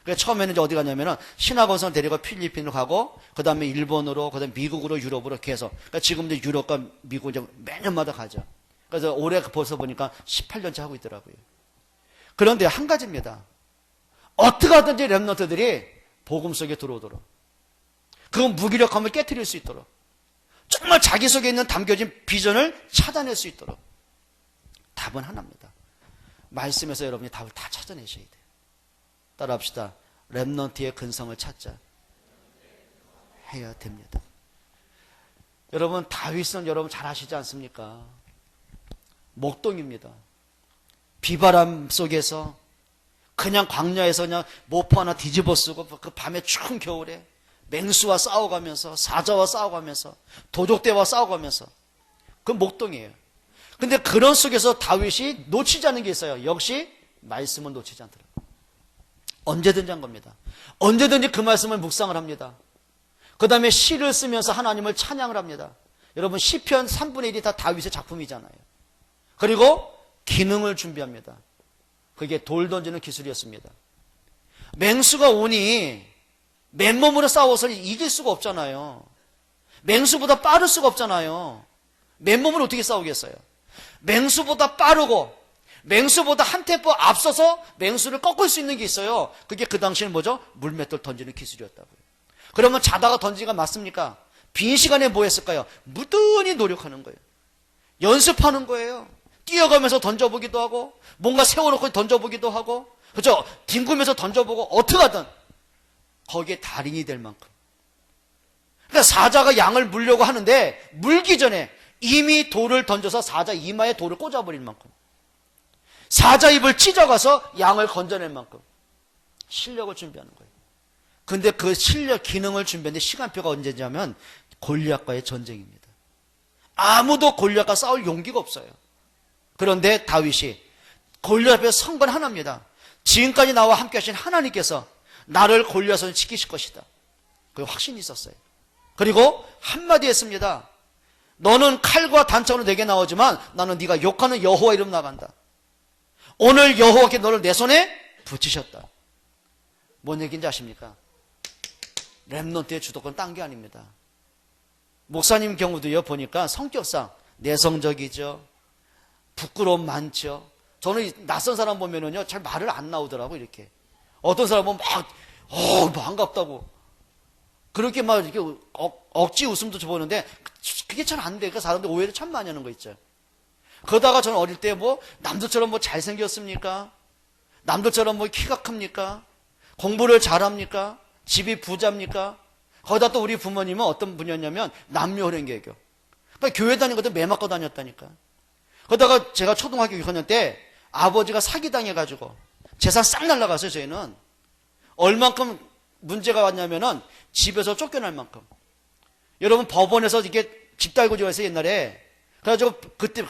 그래서 처음에는 이제 어디 가냐면은 신학원선 데리고 필리핀으로 가고 그 다음에 일본으로 그 다음에 미국으로 유럽으로 계속. 그러니까 지금도 유럽과 미국 이제 매년마다 가죠. 그래서 올해 벌써 보니까 18년째 하고 있더라고요. 그런데 한 가지입니다. 어떻게 하든지 렘넌트들이 복음 속에 들어오도록 그건 무기력함을 깨트릴 수 있도록 정말 자기 속에 있는 담겨진 비전을 찾아낼 수 있도록 답은 하나입니다. 말씀에서 여러분이 답을 다 찾아내셔야 돼요. 따라합시다. 렘넌트의 근성을 찾자 해야 됩니다. 여러분 다윗은 여러분 잘 아시지 않습니까? 목동입니다. 비바람 속에서 그냥 광야에서 그냥 모포 하나 뒤집어 쓰고 그 밤에 추운 겨울에 맹수와 싸워가면서 사자와 싸워가면서 도적대와 싸워가면서 그 목동이에요. 근데 그런 속에서 다윗이 놓치지 않는 게 있어요. 역시 말씀은 놓치지 않더라고요. 언제든지 한 겁니다. 언제든지 그 말씀을 묵상을 합니다. 그 다음에 시를 쓰면서 하나님을 찬양을 합니다. 여러분 시편 3분의 1이 다 다윗의 작품이잖아요. 그리고 기능을 준비합니다. 그게 돌 던지는 기술이었습니다. 맹수가 오니 맨몸으로 싸워서 이길 수가 없잖아요. 맹수보다 빠를 수가 없잖아요. 맨몸으로 어떻게 싸우겠어요? 맹수보다 빠르고 맹수보다 한 템포 앞서서 맹수를 꺾을 수 있는 게 있어요. 그게 그 당시에는 뭐죠? 물맷돌 던지는 기술이었다고요. 그러면 자다가 던지기가 맞습니까? 빈 시간에 뭐 했을까요? 무던히 노력하는 거예요. 연습하는 거예요. 뛰어가면서 던져보기도 하고 뭔가 세워놓고 던져보기도 하고 그렇죠? 뒹굴면서 던져보고 어떻게 하든 거기에 달인이 될 만큼. 그러니까 사자가 양을 물려고 하는데 물기 전에 이미 돌을 던져서 사자 이마에 돌을 꽂아버릴 만큼 사자 입을 찢어가서 양을 건져낼 만큼 실력을 준비하는 거예요. 근데 그 실력 기능을 준비하는데 시간표가 언제냐면 골리앗과의 전쟁입니다. 아무도 골리앗과 싸울 용기가 없어요. 그런데 다윗이 골리앗 앞에 선 건 하나입니다. 지금까지 나와 함께 하신 하나님께서 나를 골리앗을 지키실 것이다. 그 확신이 있었어요. 그리고 한마디 했습니다. 너는 칼과 단창으로 내게 나오지만 나는 네가 욕하는 여호와 이름 나간다. 오늘 여호와께 너를 내 손에 붙이셨다. 뭔 얘기인지 아십니까? 렘넌트의 주도권 딴 게 아닙니다. 목사님 경우도요 보니까 성격상 내성적이죠. 부끄러움 많죠. 저는 낯선 사람 보면은요 잘 말을 안 나오더라고 이렇게. 어떤 사람은 막 반갑다고 그렇게 막 이렇게 억지 웃음도 줘보는데 그게 잘 안 돼. 그 사람들 오해를 참 많이 하는 거 있죠. 그러다가 저는 어릴 때 뭐 남들처럼 뭐 잘생겼습니까? 남들처럼 뭐 키가 큽니까? 공부를 잘합니까? 집이 부자입니까? 거기다 또 우리 부모님은 어떤 분이었냐면 남녀혼행개교. 그러니까 교회 다니는 것도 매 맞고 다녔다니까. 그러다가 제가 초등학교 6학년 때 아버지가 사기당해가지고 재산 싹 날라갔어요. 저희는 얼만큼 문제가 왔냐면은 집에서 쫓겨날 만큼. 여러분 법원에서 이게 집달구지에서 옛날에 그래가지고 그때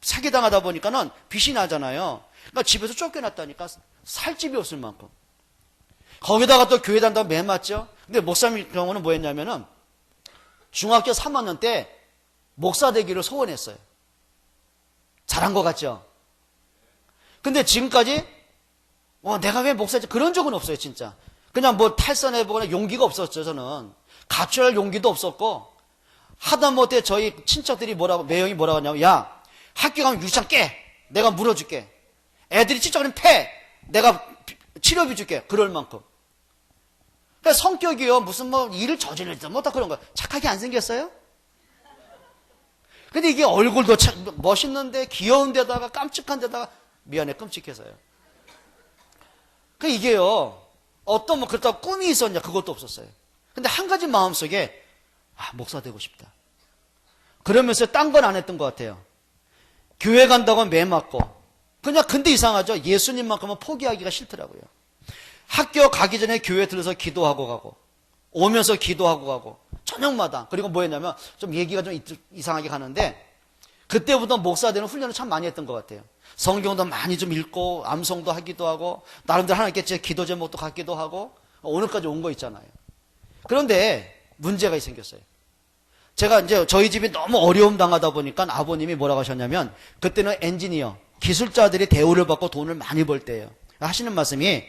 사기당하다 보니까는 빚이 나잖아요. 그러니까 집에서 쫓겨났다니까 살 집이 없을 만큼. 거기다가 또 교회 다닌다고 매 맞죠? 근데 목사님 경우는 뭐였냐면은 중학교 3학년 때 목사 되기를 소원했어요. 잘한 것 같죠? 근데 지금까지 내가 왜 목사지? 그런 적은 없어요, 진짜. 그냥 뭐 탈선해보거나 용기가 없었죠, 저는. 가출할 용기도 없었고, 하다못해 저희 친척들이 매형이 뭐라고 하냐면, 야, 학교 가면 유치장 깨! 내가 물어줄게. 애들이 찢어버리면 패! 내가 치료비 줄게. 그럴 만큼. 그러니까 성격이요, 무슨 일을 저질러도 못하 그런 거. 착하게 안 생겼어요? 근데 이게 얼굴도 멋있는데, 귀여운 데다가, 깜찍한 데다가, 미안해, 끔찍해서요. 이게요, 그렇다고 꿈이 있었냐, 그것도 없었어요. 근데 한 가지 마음속에, 목사 되고 싶다. 그러면서 딴 건 안 했던 것 같아요. 교회 간다고 매 맞고, 근데 이상하죠? 예수님만큼은 포기하기가 싫더라고요. 학교 가기 전에 교회 들어서 기도하고 가고, 오면서 기도하고 가고, 저녁마다. 그리고 뭐 했냐면, 좀 얘기가 좀 이상하게 가는데, 그때부터 목사 되는 훈련을 참 많이 했던 것 같아요. 성경도 많이 좀 읽고, 암송도 하기도 하고, 나름대로 하나님께 제 기도 제목도 갖기도 하고, 오늘까지 온 거 있잖아요. 그런데 문제가 생겼어요. 제가 이제 저희 집이 너무 어려움 당하다 보니까 아버님이 뭐라고 하셨냐면, 그때는 엔지니어, 기술자들이 대우를 받고 돈을 많이 벌 때예요. 하시는 말씀이,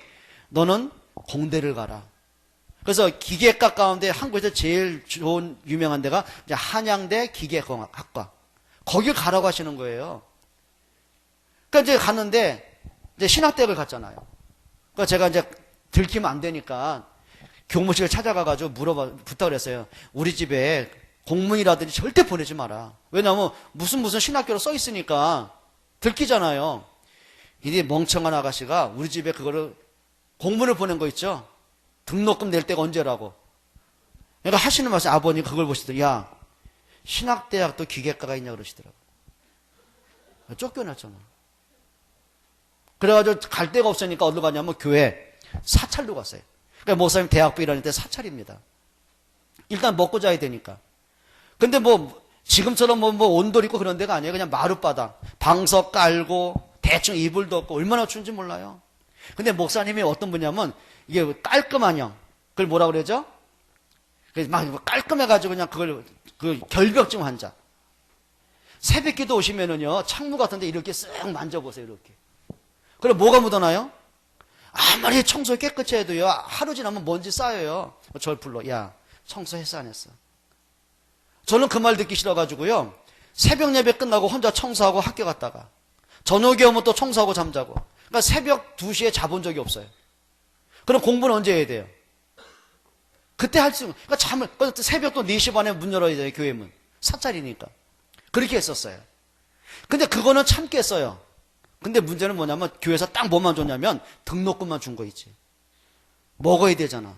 너는 공대를 가라. 그래서 기계과 가운데 한국에서 제일 좋은 유명한 데가 이제 한양대 기계공학과. 거길 가라고 하시는 거예요. 그러니까 이제 갔는데 이제 신학대학을 갔잖아요. 그러니까 제가 이제 들키면 안 되니까 교무실을 찾아가가지고 부탁을 했어요. 우리 집에 공문이라든지 절대 보내지 마라. 왜냐하면 무슨 신학교로 써 있으니까 들키잖아요. 이 멍청한 아가씨가 우리 집에 그거를 공문을 보낸 거 있죠. 등록금 낼 때가 언제라고. 그러니까 하시는 말씀 아버님 그걸 보시더니 야 신학대학도 기계과가 있냐 그러시더라고요. 쫓겨났잖아. 그래가지고 갈 데가 없으니까 어디로 가냐면 교회 사찰로 갔어요. 그러니까 목사님 대학부 일하는 때 사찰입니다. 일단 먹고 자야 되니까. 근데 지금처럼 온돌 있고 그런 데가 아니에요. 그냥 마룻바닥. 방석 깔고 대충 이불도 없고 얼마나 추운지 몰라요. 근데 목사님이 어떤 분이냐면 이게 깔끔한 형. 그걸 뭐라 그러죠? 막 깔끔해가지고 그냥 결벽증 환자. 새벽기도 오시면은요, 창문 같은데 이렇게 쓱 만져보세요, 이렇게. 그럼 뭐가 묻어나요? 아무리 청소 깨끗이 해도요, 하루 지나면 먼지 쌓여요. 절풀로. 야, 청소했어, 안 했어? 저는 그 말 듣기 싫어가지고요, 새벽 예배 끝나고 혼자 청소하고 학교 갔다가, 저녁에 오면 또 청소하고 잠자고. 그러니까 새벽 2시에 자본 적이 없어요. 그럼 공부는 언제 해야 돼요? 그때 그러니까 새벽 또 4시 반에 문 열어야 돼요, 교회 문. 사찰이니까. 그렇게 했었어요. 근데 그거는 참겠어요. 근데 문제는 뭐냐면, 교회에서 딱 뭐만 줬냐면, 등록금만 준 거 있지. 먹어야 되잖아.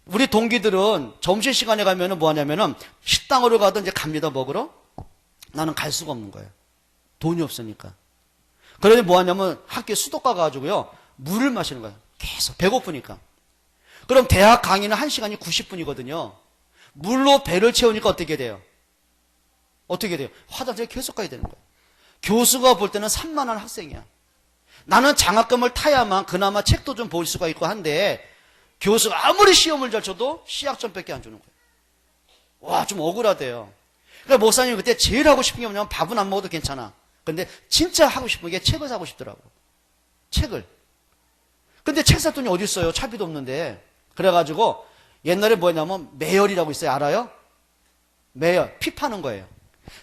우리 동기들은 점심시간에 가면은 뭐 하냐면은, 식당으로 가든 이제 갑니다, 먹으러. 나는 갈 수가 없는 거예요. 돈이 없으니까. 그러니 뭐 하냐면, 학교에 수도가 가가지고요, 물을 마시는 거예요. 계속. 배고프니까. 그럼 대학 강의는 1시간이 90분이거든요. 물로 배를 채우니까 어떻게 돼요? 화장실에 계속 가야 되는 거예요. 교수가 볼 때는 산만한 학생이야. 나는 장학금을 타야만 그나마 책도 좀 볼 수가 있고 한데 교수가 아무리 시험을 잘 쳐도 시학점밖에 안 주는 거예요. 와, 좀 억울하대요. 그러니까 목사님이 그때 제일 하고 싶은 게 뭐냐면 밥은 안 먹어도 괜찮아. 근데 진짜 하고 싶은 게 책을 사고 싶더라고. 책을. 근데 책 살 돈이 어디 있어요? 차비도 없는데. 그래가지고 옛날에 뭐였냐면 매열이라고 있어요. 알아요? 매열. 피 파는 거예요.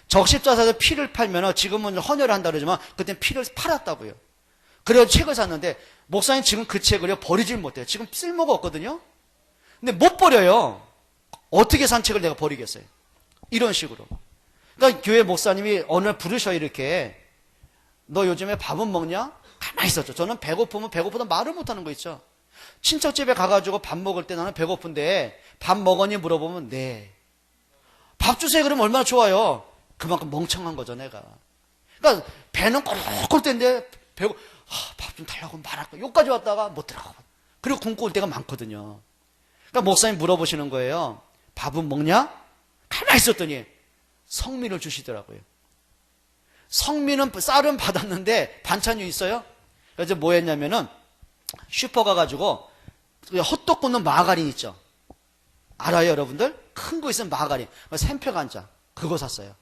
적십자사에서 피를 팔면 지금은 헌혈을 한다 그러지만 그때는 피를 팔았다고요. 그래서 책을 샀는데 목사님 지금 그 책을요 버리질 못해요. 지금 쓸모가 없거든요. 근데 못 버려요. 어떻게 산 책을 내가 버리겠어요. 이런 식으로. 그러니까 교회 목사님이 어느 날 부르셔 이렇게. 너 요즘에 밥은 먹냐? 가만히 있었죠. 저는 배고프면 배고프다 말을 못하는 거 있죠. 친척집에 가가지고 밥 먹을 때 나는 배고픈데 밥 먹었니 물어보면 네. 밥 주세요 그러면 얼마나 좋아요. 그만큼 멍청한 거죠, 내가. 그러니까 배는 꼬르륵 때인데 배고 밥 좀 달라고 말할까. 여기까지 왔다가 못 들어가고. 그리고 굶고 올 때가 많거든요. 그러니까 목사님 물어보시는 거예요. 밥은 먹냐? 가만히 있었더니 성민을 주시더라고요. 성민은 쌀은 받았는데 반찬이 있어요? 그래서 뭐 했냐면은 슈퍼 가가지고 헛떡 굽는 마가린 있죠? 알아요, 여러분들? 큰 거 있으면 마가린. 샘표간장. 그거 샀어요.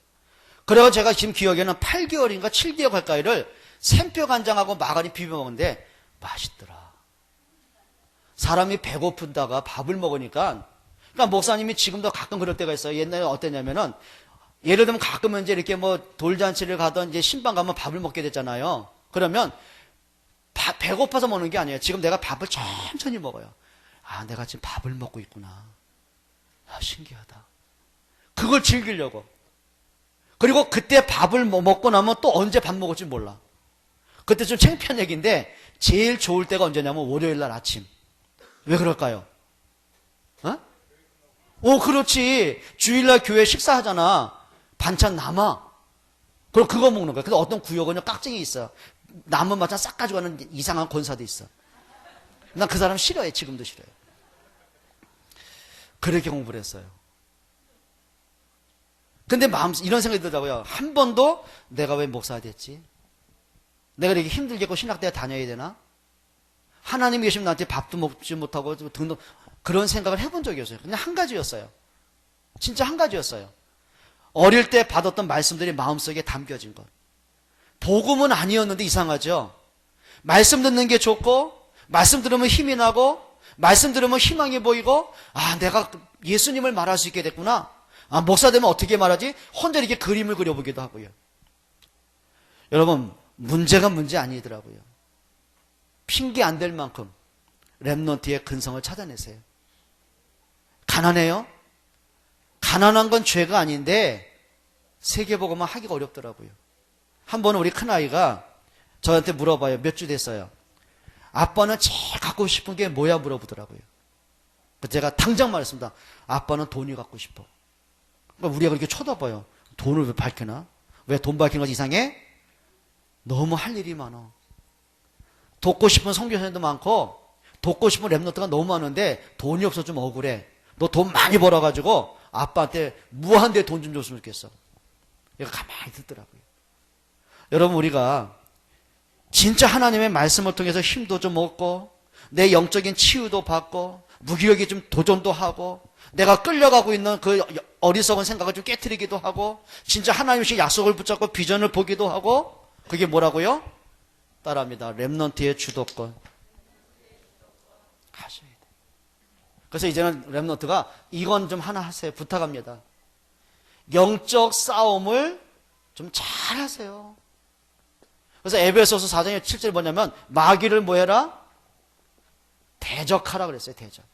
그래서 제가 지금 기억에는 8개월인가 7개월 가까이를 샘표간장하고 마가린 비벼 먹는데 맛있더라. 사람이 배고픈다가 밥을 먹으니까, 그러니까 목사님이 지금도 가끔 그럴 때가 있어요. 옛날에 어땠냐면은, 예를 들면 가끔은 이제 이렇게 뭐 돌잔치를 가던 이제 신방 가면 밥을 먹게 됐잖아요. 그러면 배고파서 먹는 게 아니에요. 지금 내가 밥을 천천히 먹어요. 아, 내가 지금 밥을 먹고 있구나. 아, 신기하다. 그걸 즐기려고. 그리고 그때 밥을 먹고 나면 또 언제 밥 먹을지 몰라. 그때 좀 창피한 얘기인데 제일 좋을 때가 언제냐면 월요일 날 아침. 왜 그럴까요? 어? 오, 그렇지. 주일날 교회 식사하잖아. 반찬 남아. 그럼 그거 먹는 거야. 근데 어떤 구역은요, 깍쟁이 있어. 남은 반찬 싹 가져가는 이상한 권사도 있어. 난 그 사람 싫어해. 지금도 싫어해. 그렇게 공부를 했어요. 근데 이런 생각이 들더라고요. 한 번도 내가 왜 목사가 됐지? 내가 이렇게 힘들겠고 신학대에 다녀야 되나? 하나님이 계시면 나한테 밥도 먹지 못하고 등도 그런 생각을 해본 적이 없어요. 그냥 한 가지였어요. 진짜 한 가지였어요. 어릴 때 받았던 말씀들이 마음속에 담겨진 것. 복음은 아니었는데 이상하죠? 말씀 듣는 게 좋고, 말씀 들으면 힘이 나고, 말씀 들으면 희망이 보이고, 아, 내가 예수님을 말할 수 있게 됐구나. 아, 목사 되면 어떻게 말하지? 혼자 이렇게 그림을 그려보기도 하고요. 여러분, 문제가 문제 아니더라고요. 핑계 안 될 만큼 렘넌트의 근성을 찾아내세요. 가난해요? 가난한 건 죄가 아닌데 세계복음은 하기가 어렵더라고요. 한 번은 우리 큰아이가 저한테 물어봐요. 몇 주 됐어요. 아빠는 제일 갖고 싶은 게 뭐야 물어보더라고요. 제가 당장 말했습니다. 아빠는 돈이 갖고 싶어. 그러니까 우리가 그렇게 쳐다봐요. 돈을 왜 밝히나? 왜 돈 밝히는 것이 이상해? 너무 할 일이 많아. 돕고 싶은 선교사님도 많고 돕고 싶은 랩노트가 너무 많은데 돈이 없어 좀 억울해. 너 돈 많이 벌어가지고 아빠한테 무한대 돈 좀 줬으면 좋겠어. 얘가 가만히 듣더라고요. 여러분, 우리가 진짜 하나님의 말씀을 통해서 힘도 좀 얻고 내 영적인 치유도 받고 무기력이 좀 도전도 하고 내가 끌려가고 있는 그 어리석은 생각을 좀 깨트리기도 하고 진짜 하나님의 약속을 붙잡고 비전을 보기도 하고 그게 뭐라고요? 따라합니다. 렘넌트의 주도권 하셔야 돼요. 그래서 이제는 렘넌트가 이건 좀 하나 하세요. 부탁합니다. 영적 싸움을 좀 잘 하세요. 그래서 에베소서 4장 7절이 뭐냐면 마귀를 뭐해라? 대적하라 그랬어요. 대적.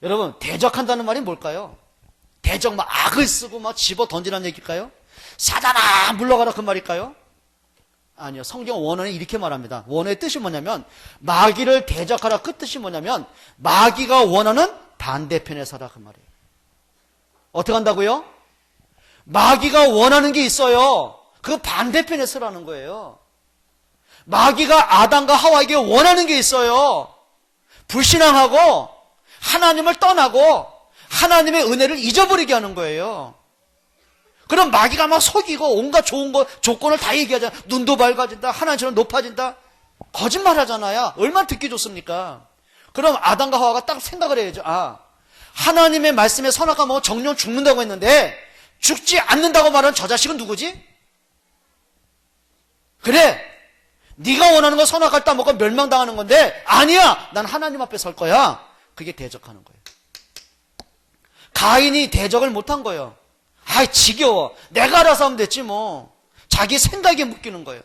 여러분, 대적한다는 말이 뭘까요? 대적 막 악을 쓰고 막 집어 던지라는 얘기일까요? 사단아 물러가라 그 말일까요? 아니요. 성경 원어는 이렇게 말합니다. 원어의 뜻이 뭐냐면 마귀를 대적하라 그 뜻이 뭐냐면 마귀가 원하는 반대편에 서라 그 말이에요. 어떻게 한다고요? 마귀가 원하는 게 있어요. 그 반대편에 서라는 거예요. 마귀가 아담과 하와에게 원하는 게 있어요. 불신앙하고 하나님을 떠나고 하나님의 은혜를 잊어버리게 하는 거예요. 그럼 마귀가 막 속이고 온갖 좋은 거 조건을 다 얘기하잖아. 눈도 밝아진다. 하나님처럼 높아진다. 거짓말 하잖아요. 얼마나 듣기 좋습니까? 그럼 아담과 하와가 딱 생각을 해야죠. 아, 하나님의 말씀에 선악과 먹어 정령 죽는다고 했는데 죽지 않는다고 말하는 저 자식은 누구지? 그래, 네가 원하는 건 선악과를 따먹고 멸망당하는 건데 아니야, 난 하나님 앞에 설 거야. 그게 대적하는 거예요. 가인이 대적을 못한 거예요. 아이 지겨워. 내가 알아서 하면 됐지 뭐. 자기 생각에 묶이는 거예요.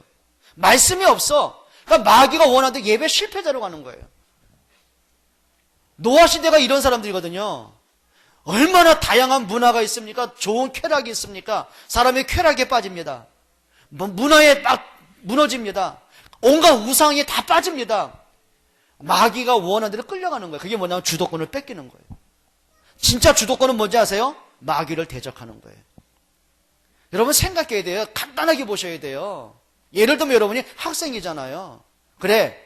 말씀이 없어. 그러니까 마귀가 원하는데 예배 실패자로 가는 거예요. 노아 시대가 이런 사람들이거든요. 얼마나 다양한 문화가 있습니까? 좋은 쾌락이 있습니까? 사람이 쾌락에 빠집니다. 문화에 막 무너집니다. 온갖 우상에 다 빠집니다. 마귀가 원하는 대로 끌려가는 거예요. 그게 뭐냐면 주도권을 뺏기는 거예요. 진짜 주도권은 뭔지 아세요? 마귀를 대적하는 거예요. 여러분 생각해야 돼요. 간단하게 보셔야 돼요. 예를 들면 여러분이 학생이잖아요. 그래,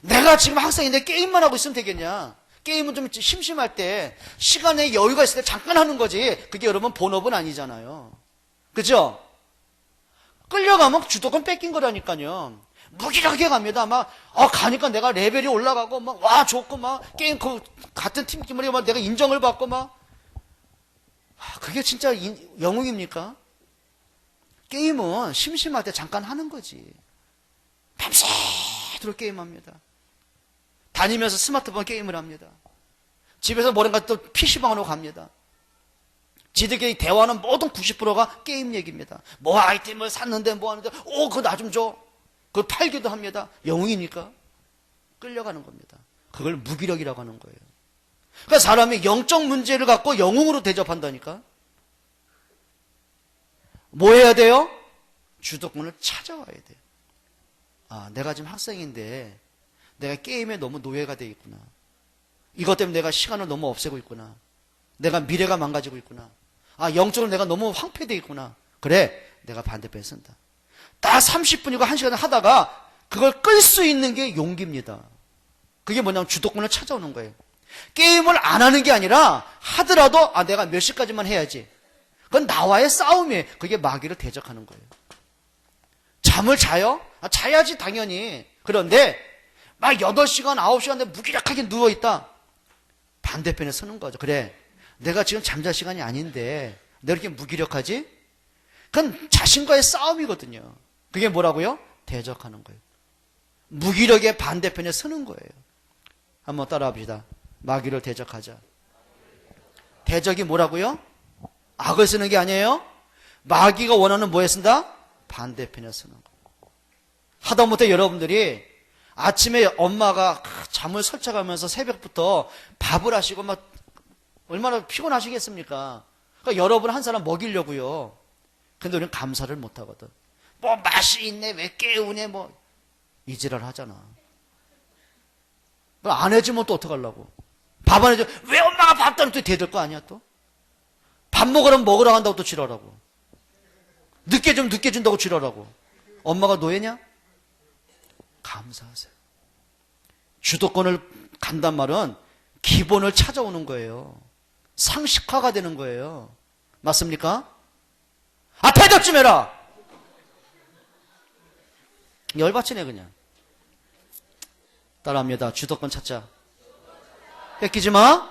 내가 지금 학생인데 게임만 하고 있으면 되겠냐? 게임은 좀 심심할 때, 시간에 여유가 있을 때 잠깐 하는 거지. 그게 여러분 본업은 아니잖아요. 그죠? 끌려가면 주도권 뺏긴 거라니까요. 무기력하게 갑니다. 가니까 내가 레벨이 올라가고, 좋고, 게임, 같은 팀끼리 내가 인정을 받고, 그게 진짜 영웅입니까? 게임은 심심할 때 잠깐 하는 거지. 밤새도록 게임합니다. 다니면서 스마트폰 게임을 합니다. 집에서 뭐든가 또 PC방으로 갑니다. 지들끼리 대화는 모든 90%가 게임 얘기입니다. 뭐 아이템을 샀는데 뭐 하는데, 그거 나 좀 줘. 그걸 팔기도 합니다. 영웅이니까 끌려가는 겁니다. 그걸 무기력이라고 하는 거예요. 그러니까 사람이 영적 문제를 갖고 영웅으로 대접한다니까. 뭐 해야 돼요? 주도권을 찾아와야 돼요. 내가 지금 학생인데 내가 게임에 너무 노예가 돼 있구나. 이것 때문에 내가 시간을 너무 없애고 있구나. 내가 미래가 망가지고 있구나. 영적으로 내가 너무 황폐돼 있구나. 그래, 내가 반대편에 쓴다. 딱 30분이고 1시간 하다가 그걸 끌 수 있는 게 용기입니다. 그게 뭐냐면 주도권을 찾아오는 거예요. 게임을 안 하는 게 아니라 하더라도 내가 몇 시까지만 해야지. 그건 나와의 싸움이에요. 그게 마귀를 대적하는 거예요. 잠을 자요? 자야지 당연히. 그런데 막 8시간 9시간 무기력하게 누워있다. 반대편에 서는 거죠. 그래, 내가 지금 잠잘 시간이 아닌데 내가 이렇게 무기력하지? 그건 자신과의 싸움이거든요. 그게 뭐라고요? 대적하는 거예요. 무기력의 반대편에 서는 거예요. 한번 따라해 봅시다. 마귀를 대적하자. 대적이 뭐라고요? 악을 쓰는 게 아니에요. 마귀가 원하는 뭐에 쓴다? 반대편에 쓰는 거. 하다못해 여러분들이 아침에 엄마가 잠을 설쳐가면서 새벽부터 밥을 하시고 얼마나 피곤하시겠습니까? 그러니까 여러분 한 사람 먹이려고요. 근데 우리는 감사를 못 하거든. 맛이 있네, 왜 깨우네, 이지랄 하잖아. 안 해주면 또 어떡하려고. 밥 안 해줘. 왜 엄마가 밥 따면 또 대들 거 아니야 또? 밥 먹으라 한다고 또 지랄하고. 늦게 준다고 지랄하고. 엄마가 노예냐? 감사하세요. 주도권을 간단 말은 기본을 찾아오는 거예요. 상식화가 되는 거예요. 맞습니까? 대답 좀 해라! 열받치네 그냥. 따라합니다. 주도권 찾자. 뺏기지 마.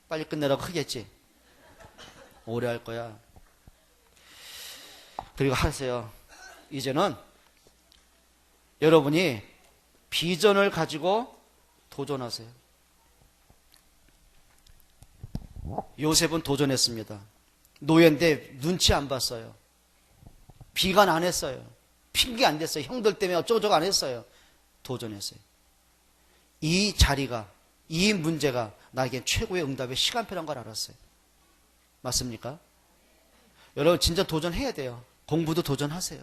빨리 끝내라고 크겠지. 오래 할 거야. 그리고 하세요. 이제는 여러분이 비전을 가지고 도전하세요. 요셉은 도전했습니다. 노예인데 눈치 안 봤어요. 비관 안 했어요. 핑계 안 댔어요. 형들 때문에 어쩌고저쩌고 안 했어요. 도전했어요. 이 자리가, 이 문제가 나에겐 최고의 응답의 시간표란 걸 알았어요. 맞습니까? 여러분 진짜 도전해야 돼요. 공부도 도전하세요.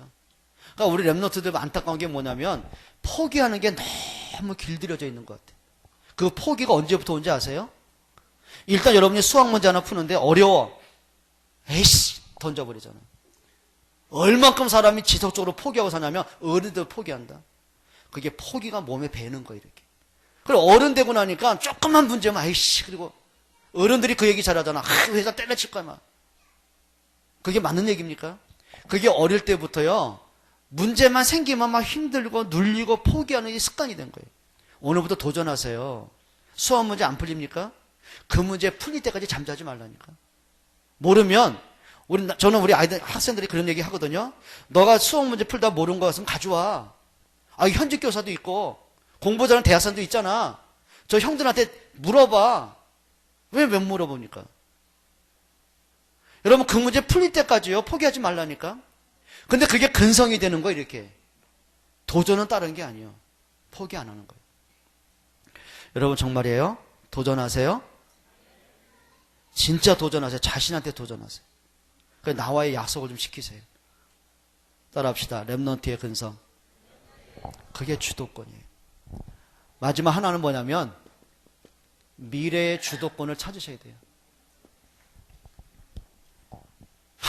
그러니까 우리 랩노트들 안타까운 게 뭐냐면 포기하는 게 너무 길들여져 있는 것 같아요. 그 포기가 언제부터 온지 아세요? 일단 여러분이 수학 문제 하나 푸는데 어려워. 에이씨 던져버리잖아요. 얼만큼 사람이 지속적으로 포기하고 사냐면 어른들 포기한다. 그게 포기가 몸에 배는 거예요. 이렇게. 그리고 어른 되고 나니까 조금만 문제면 아이씨 그리고 어른들이 그 얘기 잘하잖아. 회사 때려칠 거야 막. 그게 맞는 얘기입니까? 그게 어릴 때부터요. 문제만 생기면 막 힘들고 눌리고 포기하는 게 습관이 된 거예요. 오늘부터 도전하세요. 수학 문제 안 풀립니까? 그 문제 풀릴 때까지 잠자지 말라니까. 모르면 저는 우리 아이들 학생들이 그런 얘기 하거든요. 너가 수학 문제 풀다 모르는 거 같으면 가져와. 현직 교사도 있고 공부 잘하는 대학생도 있잖아. 저 형들한테 물어봐. 왜 못 물어봅니까? 여러분 그 문제 풀릴 때까지요 포기하지 말라니까. 근데 그게 근성이 되는 거예요. 이렇게 도전은 다른 게 아니에요. 포기 안 하는 거예요. 여러분 정말이에요. 도전하세요. 진짜 도전하세요. 자신한테 도전하세요. 나와의 약속을 좀 지키세요. 따라합시다. 랩넌트의 근성. 그게 주도권이에요. 마지막 하나는 뭐냐면 미래의 주도권을 찾으셔야 돼요.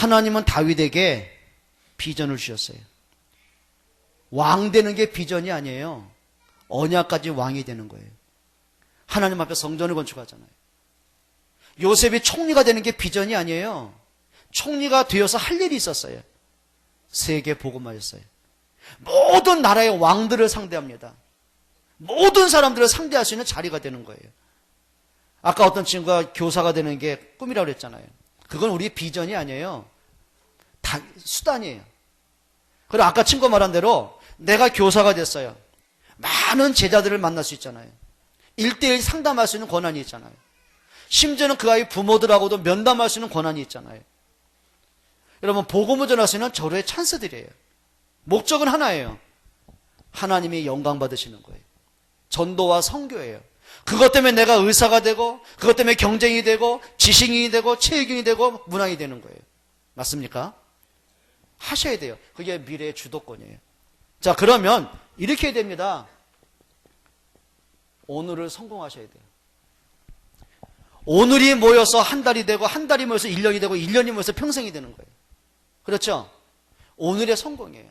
하나님은 다윗에게 비전을 주셨어요. 왕 되는 게 비전이 아니에요. 언약까지 왕이 되는 거예요. 하나님 앞에 성전을 건축하잖아요. 요셉이 총리가 되는 게 비전이 아니에요. 총리가 되어서 할 일이 있었어요. 세계 복음화였어요. 모든 나라의 왕들을 상대합니다. 모든 사람들을 상대할 수 있는 자리가 되는 거예요. 아까 어떤 친구가 교사가 되는 게 꿈이라고 그랬잖아요. 그건 우리의 비전이 아니에요. 다 수단이에요. 그리고 아까 친구가 말한 대로 내가 교사가 됐어요. 많은 제자들을 만날 수 있잖아요. 1대1 상담할 수 있는 권한이 있잖아요. 심지어는 그 아이 부모들하고도 면담할 수 있는 권한이 있잖아요. 여러분, 복음을 전할 수 있는 절호의 찬스들이에요. 목적은 하나예요. 하나님이 영광 받으시는 거예요. 전도와 선교예요. 그것 때문에 내가 의사가 되고, 그것 때문에 경쟁이 되고, 지식인이 되고, 체육인이 되고, 문화인이 되는 거예요. 맞습니까? 하셔야 돼요. 그게 미래의 주도권이에요. 자, 그러면 이렇게 해야 됩니다. 오늘을 성공하셔야 돼요. 오늘이 모여서 한 달이 되고, 한 달이 모여서 1년이 되고, 1년이 모여서 평생이 되는 거예요. 그렇죠? 오늘의 성공이에요.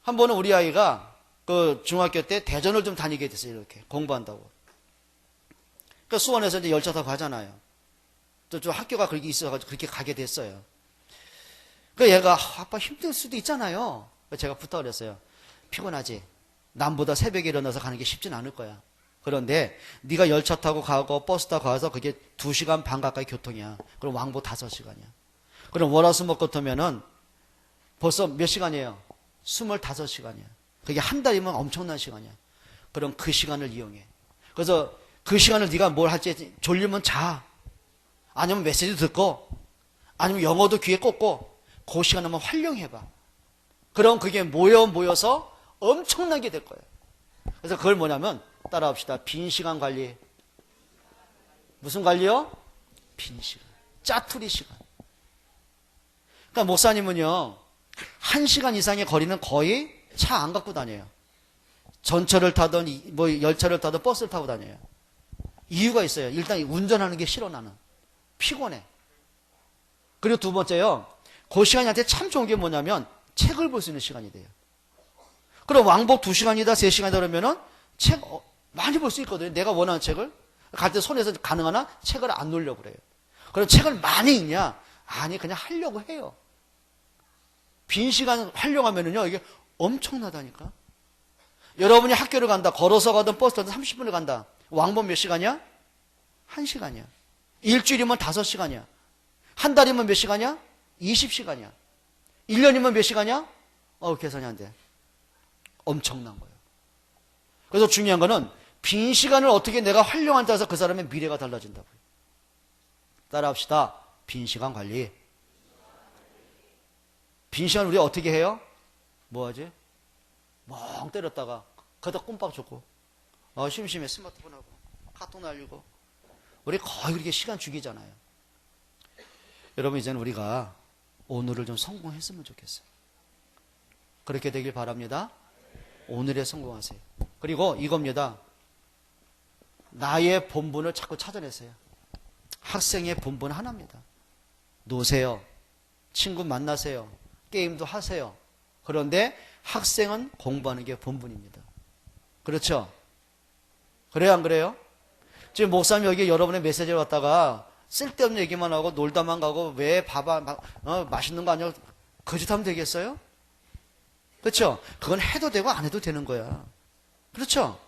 한 번은 우리 아이가 그 중학교 때 대전을 좀 다니게 됐어요. 이렇게 공부한다고. 그러니까 수원에서 이제 열차 타고 가잖아요. 좀 학교가 그렇게 있어가지고 그렇게 가게 됐어요. 그러니까 얘가 아빠 힘들 수도 있잖아요. 제가 부탁을 했어요. 피곤하지? 남보다 새벽에 일어나서 가는 게 쉽진 않을 거야. 그런데 네가 열차 타고 가고 버스 타고 가서 그게 2시간 반 가까이 교통이야. 그럼 왕복 5시간이야. 그럼 월화수목금토면은 벌써 몇 시간이에요? 25시간이야. 그게 한 달이면 엄청난 시간이야. 그럼 그 시간을 이용해. 그래서 그 시간을 네가 뭘 할지 졸리면 자. 아니면 메시지 듣고 아니면 영어도 귀에 꽂고 그 시간 한번 활용해봐. 그럼 그게 모여서 엄청나게 될 거예요. 그래서 그걸 뭐냐면 따라합시다. 빈 시간 관리. 무슨 관리요? 빈 시간. 짜투리 시간. 그러니까 목사님은요. 1시간 이상의 거리는 거의 차 안 갖고 다녀요. 전철을 타든 뭐 열차를 타든 버스를 타고 다녀요. 이유가 있어요. 일단 운전하는 게 싫어 나는. 피곤해. 그리고 두 번째요. 그 시간이 한테 참 좋은 게 뭐냐면 책을 볼 수 있는 시간이 돼요. 그럼 왕복 2시간이다 3시간이다 그러면은 책 많이 볼 수 있거든요. 내가 원하는 책을. 갈 때 손에서 가능하나 책을 안 놓으려고 그래요. 그럼 책을 많이 읽냐? 아니 그냥 하려고 해요. 빈 시간 활용하면은요 이게 엄청나다니까. 여러분이 학교를 간다. 걸어서 가든 버스 타든 30분을 간다. 왕복 몇 시간이야? 1시간이야. 일주일이면 5시간이야. 한 달이면 몇 시간이야? 20시간이야. 1년이면 몇 시간이야? 계산이 안 돼. 엄청난 거예요. 그래서 중요한 거는 빈 시간을 어떻게 내가 활용한다고 해서 그 사람의 미래가 달라진다고요. 따라합시다. 빈 시간 관리. 빈 시간 우리 어떻게 해요? 뭐 하지? 멍 때렸다가 거기다 꼼빡 줬고 심심해 스마트폰하고 카톡 날리고 우리 거의 그렇게 시간 죽이잖아요. 여러분 이제는 우리가 오늘을 좀 성공했으면 좋겠어요. 그렇게 되길 바랍니다. 오늘에 성공하세요. 그리고 이겁니다. 나의 본분을 자꾸 찾아내세요. 학생의 본분 하나입니다. 노세요. 친구 만나세요. 게임도 하세요. 그런데 학생은 공부하는 게 본분입니다. 그렇죠? 그래요 안 그래요? 지금 목사님 여기 여러분의 메시지를 갖다가 쓸데없는 얘기만 하고 놀다만 가고 왜 맛있는 거 아니야? 거짓하면 되겠어요? 그렇죠? 그건 해도 되고 안 해도 되는 거야. 그렇죠?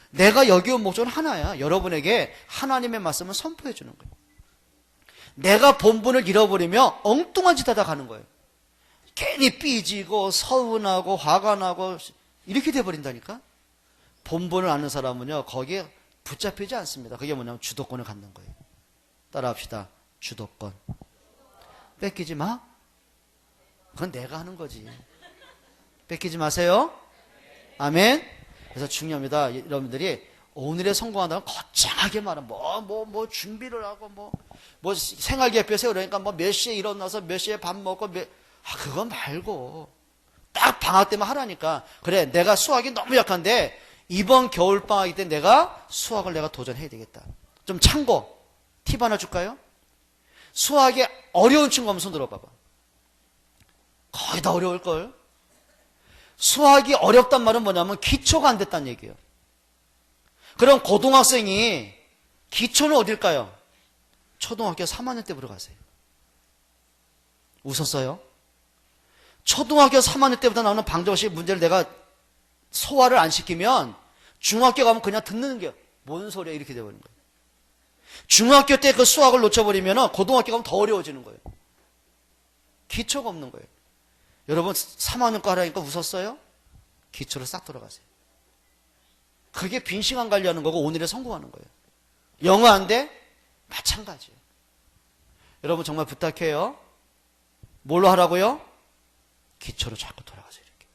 내가 여기 온 목적은 하나야. 여러분에게 하나님의 말씀을 선포해 주는 거예요. 내가 본분을 잃어버리면 엉뚱한 짓 하다 가는 거예요. 괜히 삐지고 서운하고 화가 나고 이렇게 돼버린다니까. 본분을 아는 사람은요 거기에 붙잡히지 않습니다. 그게 뭐냐면 주도권을 갖는 거예요. 따라합시다. 주도권. 뺏기지 마. 그건 내가 하는 거지. 뺏기지 마세요. 아멘. 그래서 중요합니다. 여러분들이 오늘의 성공한다면 거창하게 말하면 뭐 준비를 하고 뭐 생활 계획표 세우려니까 뭐 몇 시에 일어나서 몇 시에 밥 먹고 그거 말고 딱 방학 때만 하라니까. 그래 내가 수학이 너무 약한데 이번 겨울방학이 때 내가 수학을 내가 도전해야 되겠다. 좀 참고 팁 하나 줄까요? 수학이 어려운 친구 한번 손 들어봐봐. 거의 다 어려울걸. 수학이 어렵단 말은 뭐냐면 기초가 안 됐다는 얘기예요. 그럼 고등학생이 기초는 어딜까요? 초등학교 3학년 때부터 가세요. 웃었어요? 초등학교 3학년 때부터 나오는 방정식 문제를 내가 소화를 안 시키면 중학교 가면 그냥 듣는 게 뭔 소리야 이렇게 돼버리는 거예요. 중학교 때 그 수학을 놓쳐버리면 고등학교 가면 더 어려워지는 거예요. 기초가 없는 거예요. 여러분 3학년 거 하라니까 웃었어요? 기초를 싹 돌아가세요. 그게 빈 시간 관리하는 거고 오늘에 성공하는 거예요. 영어 안 돼? 마찬가지예요. 여러분 정말 부탁해요. 뭘로 하라고요? 기초로 자꾸 돌아가세요. 이렇게.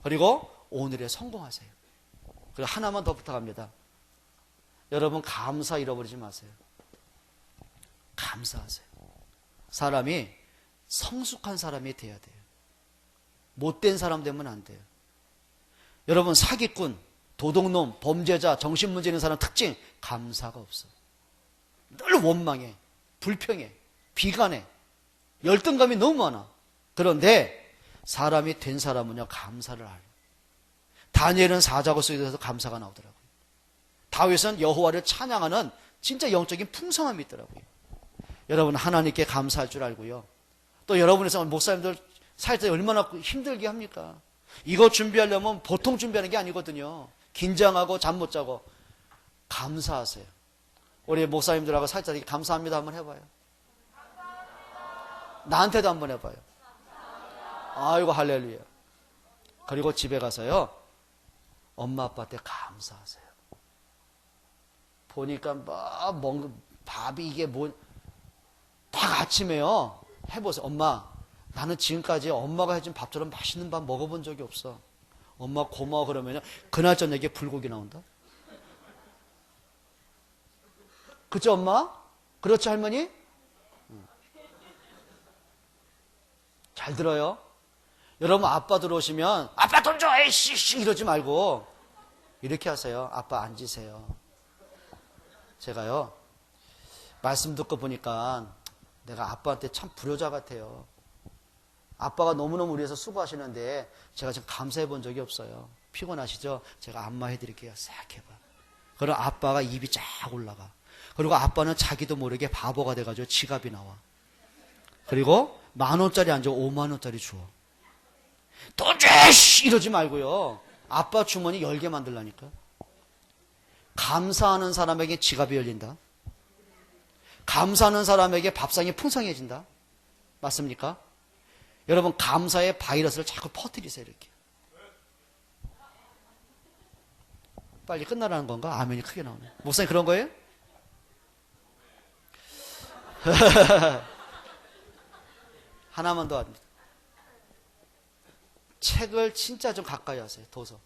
그리고 오늘에 성공하세요. 그리고 하나만 더 부탁합니다. 여러분 감사 잃어버리지 마세요. 감사하세요. 사람이 성숙한 사람이 돼야 돼요. 못된 사람 되면 안 돼요. 여러분 사기꾼, 도둑놈, 범죄자, 정신문제 있는 사람 특징 감사가 없어. 늘 원망해, 불평해, 비관해, 열등감이 너무 많아. 그런데 사람이 된 사람은요 감사를 알아요. 다니엘은 사자굴 속에서 감사가 나오더라고요. 다윗은 여호와를 찬양하는 진짜 영적인 풍성함이 있더라고요. 여러분 하나님께 감사할 줄 알고요. 또 여러분에서 목사님들 살 때 얼마나 힘들게 합니까? 이거 준비하려면 보통 준비하는 게 아니거든요. 긴장하고 잠 못 자고. 감사하세요. 우리 목사님들하고 살짝 이렇게 감사합니다 한번 해봐요. 나한테도 한번 해봐요. 아이고 할렐루야. 그리고 집에 가서요 엄마 아빠한테 감사하세요. 보니까 밥이 이게 딱 아침에요 해보세요. 엄마 나는 지금까지 엄마가 해준 밥처럼 맛있는 밥 먹어본 적이 없어. 엄마 고마워 그러면요 그날 저녁에 불고기 나온다. 그쵸 엄마? 그렇지 할머니? 잘 들어요. 여러분 아빠 들어오시면 아빠 돈 줘 에이씨 이러지 말고 이렇게 하세요. 아빠 앉으세요. 제가요 말씀 듣고 보니까 내가 아빠한테 참 불효자 같아요. 아빠가 너무너무 우리 위해서 수고하시는데 제가 지금 감사해 본 적이 없어요. 피곤하시죠? 제가 안마해 드릴게요. 싹 해봐. 그럼 아빠가 입이 쫙 올라가. 그리고 아빠는 자기도 모르게 바보가 돼가지고 지갑이 나와. 그리고 10,000원짜리 안 줘. 50,000원짜리 줘. 돈 줘! 이러지 말고요. 아빠 주머니 열게 만들라니까. 감사하는 사람에게 지갑이 열린다. 감사하는 사람에게 밥상이 풍성해진다. 맞습니까? 여러분 감사의 바이러스를 자꾸 퍼뜨리세요. 이렇게. 빨리 끝나라는 건가? 아멘이 크게 나오네. 목사님 그런 거예요? 하나만 더 합니다. 책을 진짜 좀 가까이 하세요. 도서.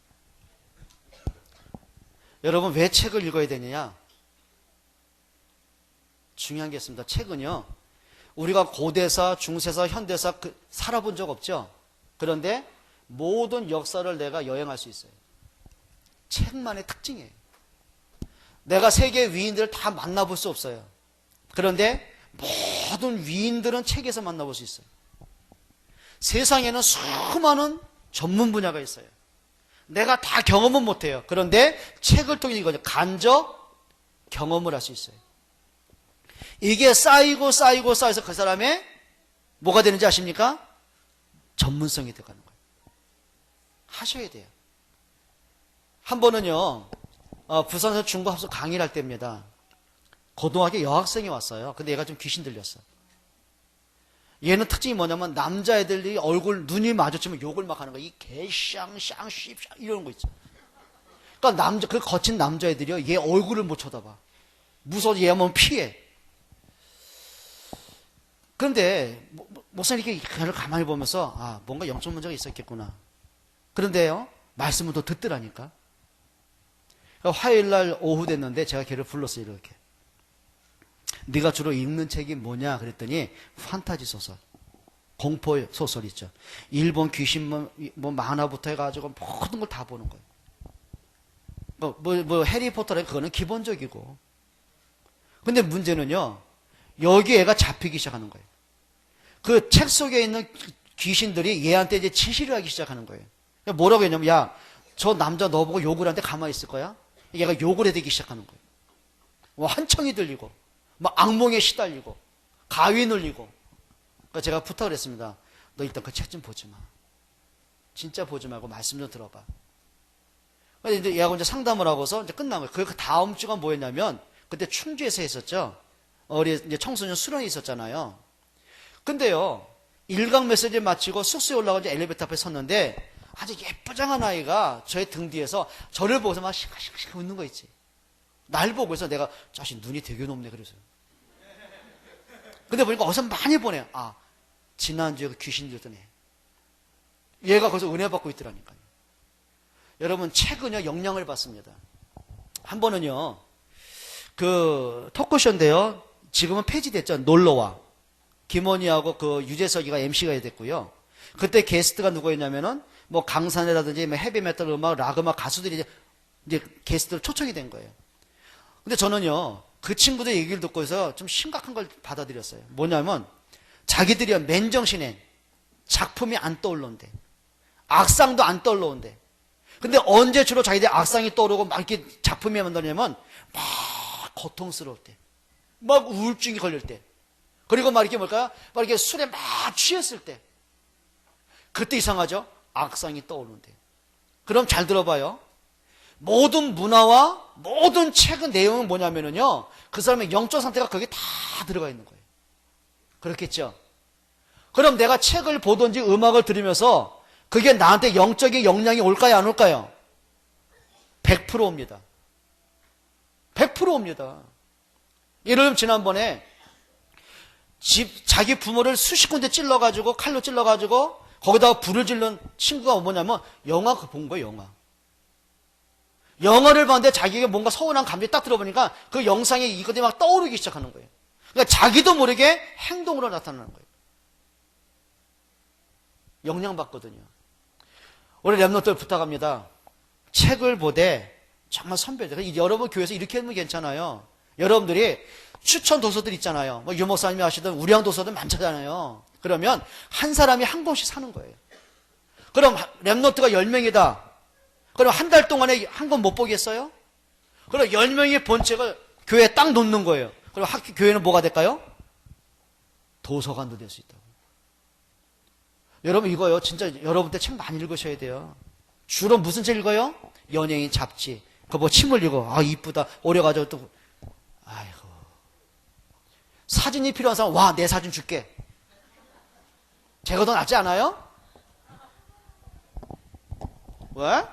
여러분 왜 책을 읽어야 되느냐? 중요한 게 있습니다. 책은요 우리가 고대사, 중세사, 현대사 살아본 적 없죠? 그런데 모든 역사를 내가 여행할 수 있어요. 책만의 특징이에요. 내가 세계 위인들을 다 만나볼 수 없어요. 그런데 모든 위인들은 책에서 만나볼 수 있어요. 세상에는 수많은 전문 분야가 있어요. 내가 다 경험은 못해요. 그런데 책을 통해 이거죠. 간접 경험을 할 수 있어요. 이게 쌓이고 쌓여서 그 사람의 뭐가 되는지 아십니까? 전문성이 들어가는 거예요. 하셔야 돼요. 한 번은요 부산에서 중고합숙 강의를 할 때입니다. 고등학교 여학생이 왔어요. 근데 얘가 좀 귀신 들렸어. 얘는 특징이 뭐냐면 남자애들이 얼굴 눈이 마주치면 욕을 막 하는 거야. 이 개샹샹 씹샹 이러는 거 있죠. 그러니까 그 거친 남자애들이요 얘 얼굴을 못 쳐다봐. 무서워서 얘 한번 피해. 그런데 목사님 이렇게 그를 가만히 보면서 아 뭔가 영적 문제가 있었겠구나. 그런데요 말씀을 더 듣더라니까. 화요일날 오후 됐는데 제가 걔를 불렀어요. 이렇게. 네가 주로 읽는 책이 뭐냐 그랬더니 판타지 소설, 공포 소설 있죠. 일본 귀신 뭐 만화부터 해가지고 모든 걸 다 보는 거예요. 뭐 해리포터라 그거는 기본적이고. 근데 문제는요 여기 애가 잡히기 시작하는 거예요. 그 책 속에 있는 귀신들이 얘한테 이제 지시를 하기 시작하는 거예요. 뭐라고 했냐면, 야, 저 남자 너 보고 욕을 하는데 가만히 있을 거야? 얘가 욕을 해대기 시작하는 거예요. 한청이 들리고, 막 악몽에 시달리고, 가위 눌리고. 그러니까 제가 부탁을 했습니다. 너 일단 그 책 좀 보지 마. 진짜 보지 말고 말씀 좀 들어봐. 그래서 이제 얘하고 이제 상담을 하고서 이제 끝난 거예요. 그 다음 주가 뭐였냐면, 그때 충주에서 했었죠. 우리 이제 청소년 수련이 있었잖아요. 근데요, 일강 메시지 마치고 숙소에 올라가 이제 엘리베이터 앞에 섰는데, 아주 예쁘장한 아이가 저의 등 뒤에서 저를 보고서 막 싱글싱글 웃는 거 있지. 날 보고 해서 내가, 자식 눈이 되게 높네, 그래서. 근데 보니까 어디서 많이 보내요. 아, 지난주에 그 귀신 들던 애. 얘가 거기서 은혜 받고 있더라니까요. 여러분, 책은요, 영향을 받습니다. 한 번은요, 그 토크쇼인데요, 지금은 폐지됐죠. 놀러와. 김원희하고 그 유재석이가 MC가 됐고요. 그때 게스트가 누구였냐면은, 뭐 강산이라든지 뭐 헤비메탈 음악, 락 음악 가수들이 이제 게스트로 초청이 된 거예요. 근데 저는요, 그 친구들 얘기를 듣고서 좀 심각한 걸 받아들였어요. 뭐냐면, 자기들이 맨정신에 작품이 안 떠올른대. 악상도 안 떠올라온대. 근데 언제 주로 자기들이 악상이 떠오르고 막 이렇게 작품이 만들냐면, 막 고통스러울 때. 막 우울증이 걸릴 때. 그리고 막 이렇게 뭘까요? 막 이렇게 술에 막 취했을 때. 그때 이상하죠? 악상이 떠오르는데. 그럼 잘 들어봐요. 모든 문화와 모든 책의 내용은 뭐냐면요, 그 사람의 영적 상태가 거기에 다 들어가 있는 거예요. 그렇겠죠? 그럼 내가 책을 보든지 음악을 들으면서 그게 나한테 영적인 영향이 올까요, 안 올까요? 100% 옵니다. 100% 옵니다. 예를 들면 지난번에 자기 부모를 수십 군데 찔러가지고, 칼로 찔러가지고 거기다가 불을 지른 친구가 뭐냐면 영화 본 거예요, 영화. 영화를 봤는데 자기가 뭔가 서운한 감정이 딱 들어보니까 그 영상에 이것들이 막 떠오르기 시작하는 거예요. 그러니까 자기도 모르게 행동으로 나타나는 거예요. 영향받거든요. 우리 랩노트를 부탁합니다. 책을 보되 정말 선배들, 여러분 교회에서 이렇게 하면 괜찮아요. 여러분들이 추천 도서들 있잖아요. 뭐 유목사님이 하시던 우량 도서들 많잖아요. 그러면 한 사람이 한 권씩 사는 거예요. 그럼 랩노트가 10명이다. 그럼 한 달 동안에 한 권 못 보겠어요? 그럼 10명이 본 책을 교회에 딱 놓는 거예요. 그럼 교회는 뭐가 될까요? 도서관도 될 수 있다고. 여러분 이거요, 진짜 여러분 때 책 많이 읽으셔야 돼요. 주로 무슨 책 읽어요? 연예인 잡지. 그거 뭐 침 흘리고, 아, 이쁘다. 오려가지고 또, 아이고. 사진이 필요한 사람, 와, 내 사진 줄게. 제가 더 낫지 않아요? 왜?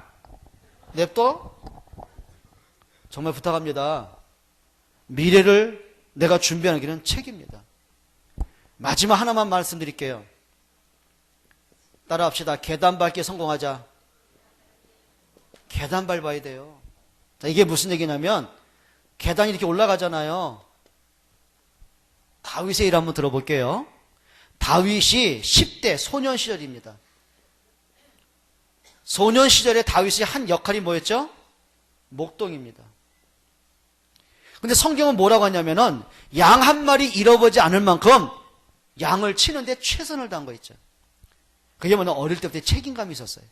냅둬? 정말 부탁합니다. 미래를 내가 준비하는 길은 책입니다. 마지막 하나만 말씀드릴게요. 따라합시다. 계단 밟기에 성공하자. 계단 밟아야 돼요. 자, 이게 무슨 얘기냐면, 계단이 이렇게 올라가잖아요. 다윗의 일 한번 들어볼게요. 다윗이 10대 소년 시절입니다. 소년 시절에 다윗이 한 역할이 뭐였죠? 목동입니다. 근데 성경은 뭐라고 하냐면은, 양 한 마리 잃어보지 않을 만큼 양을 치는데 최선을 다한 거 있죠. 그게 뭐냐, 어릴 때부터 책임감이 있었어요.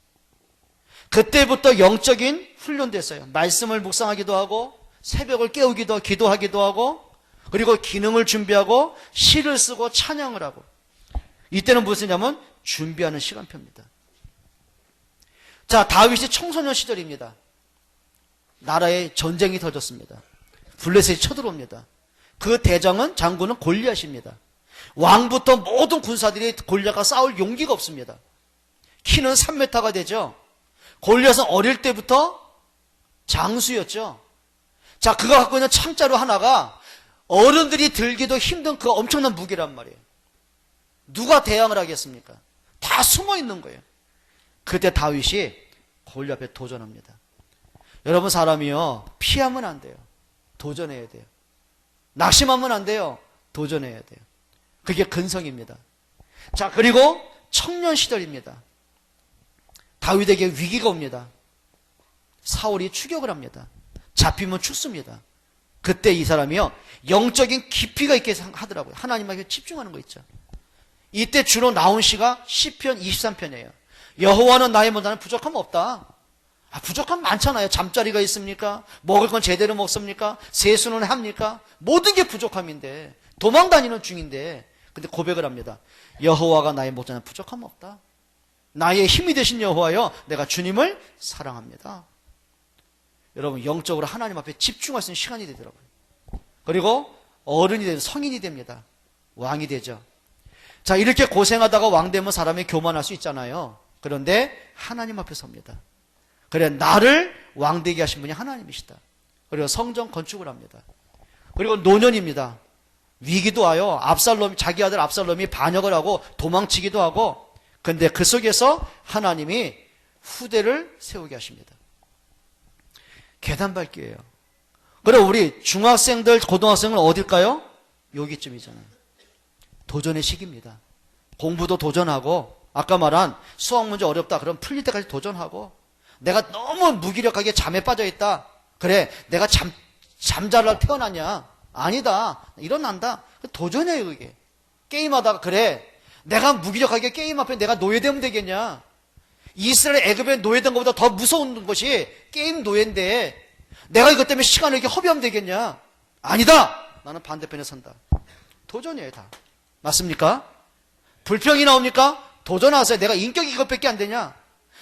그때부터 영적인 훈련됐어요. 말씀을 묵상하기도 하고, 새벽을 깨우기도, 기도하기도 하고, 그리고 기능을 준비하고, 시를 쓰고, 찬양을 하고. 이때는 무엇이냐면, 준비하는 시간표입니다. 자, 다윗이 청소년 시절입니다. 나라에 전쟁이 터졌습니다. 블레셋이 쳐들어옵니다. 그 대장은, 장군은 골리앗입니다. 왕부터 모든 군사들이 골리앗과 싸울 용기가 없습니다. 키는 3m가 되죠. 골리앗은 어릴 때부터 장수였죠. 자, 그가 갖고 있는 창자루 하나가 어른들이 들기도 힘든 그 엄청난 무기란 말이에요. 누가 대항을 하겠습니까? 다 숨어 있는 거예요. 그때 다윗이 골리앗 앞에 도전합니다. 여러분, 사람이요, 피하면 안 돼요. 도전해야 돼요. 낙심하면 안 돼요. 도전해야 돼요. 그게 근성입니다. 자, 그리고 청년 시절입니다. 다윗에게 위기가 옵니다. 사울이 추격을 합니다. 잡히면 죽습니다. 그때 이 사람이요, 영적인 깊이가 있게 하더라고요. 하나님에게 집중하는 거 있죠. 이때 주로 나온 시가 시편 23편이에요. 여호와는 나의 모자는 부족함 없다. 부족함 많잖아요. 잠자리가 있습니까? 먹을 건 제대로 먹습니까? 세수는 합니까? 모든 게 부족함인데, 도망 다니는 중인데, 근데 고백을 합니다. 여호와가 나의 모자는 부족함 없다. 나의 힘이 되신 여호와여, 내가 주님을 사랑합니다. 여러분, 영적으로 하나님 앞에 집중할 수 있는 시간이 되더라고요. 그리고 어른이 되면 성인이 됩니다. 왕이 되죠. 자, 이렇게 고생하다가 왕 되면 사람이 교만할 수 있잖아요. 그런데 하나님 앞에 섭니다. 그래, 나를 왕 되게 하신 분이 하나님이시다. 그리고 성전 건축을 합니다. 그리고 노년입니다. 위기도 와요. 자기 아들 압살롬이 반역을 하고 도망치기도 하고, 근데 그 속에서 하나님이 후대를 세우게 하십니다. 계단 밟기예요. 그래, 우리 중학생들, 고등학생은 어딜까요? 여기쯤이잖아요. 도전의 시기입니다. 공부도 도전하고, 아까 말한 수학 문제 어렵다 그럼 풀릴 때까지 도전하고, 내가 너무 무기력하게 잠에 빠져있다. 그래, 내가 잠자러 태어났냐? 아니다. 일어난다. 도전이에요, 그게. 게임하다가, 그래, 내가 무기력하게 게임 앞에 내가 노예되면 되겠냐? 이스라엘 애굽에 노예된 것보다 더 무서운 것이 게임 노예인데, 내가 이것 때문에 시간을 이렇게 허비하면 되겠냐? 아니다! 나는 반대편에 선다. 도전이에요, 다. 맞습니까? 불평이 나옵니까? 도전하세요. 내가 인격이 이것밖에 안 되냐?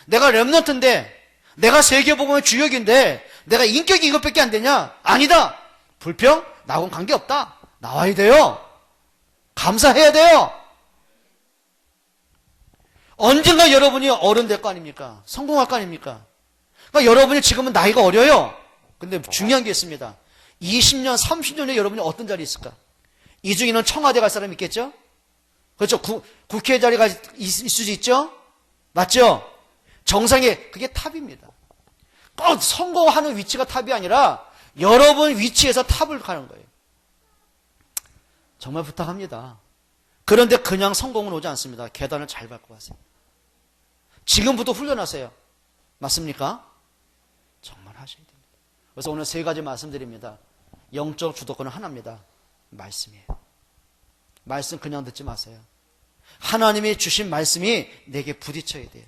내가 렘넌트인데, 내가 세계복음의 주역인데, 내가 인격이 이것밖에 안 되냐? 아니다! 불평? 나하고는 관계없다. 나와야 돼요. 감사해야 돼요. 언젠가 여러분이 어른 될 거 아닙니까? 성공할 거 아닙니까? 그러니까 여러분이 지금은 나이가 어려요. 근데 중요한 게 있습니다. 20년, 30년에 여러분이 어떤 자리에 있을까? 이 중에는 청와대 갈 사람이 있겠죠? 그렇죠? 국회 자리가 있을 수 있죠? 맞죠? 정상에, 그게 탑입니다. 꼭 성공하는 위치가 탑이 아니라 여러분 위치에서 탑을 가는 거예요. 정말 부탁합니다. 그런데 그냥 성공은 오지 않습니다. 계단을 잘 밟고 가세요. 지금부터 훈련하세요. 맞습니까? 정말 하셔야 됩니다. 그래서 오늘 세 가지 말씀드립니다. 영적 주도권은 하나입니다. 말씀이에요. 말씀 그냥 듣지 마세요. 하나님이 주신 말씀이 내게 부딪혀야 돼요.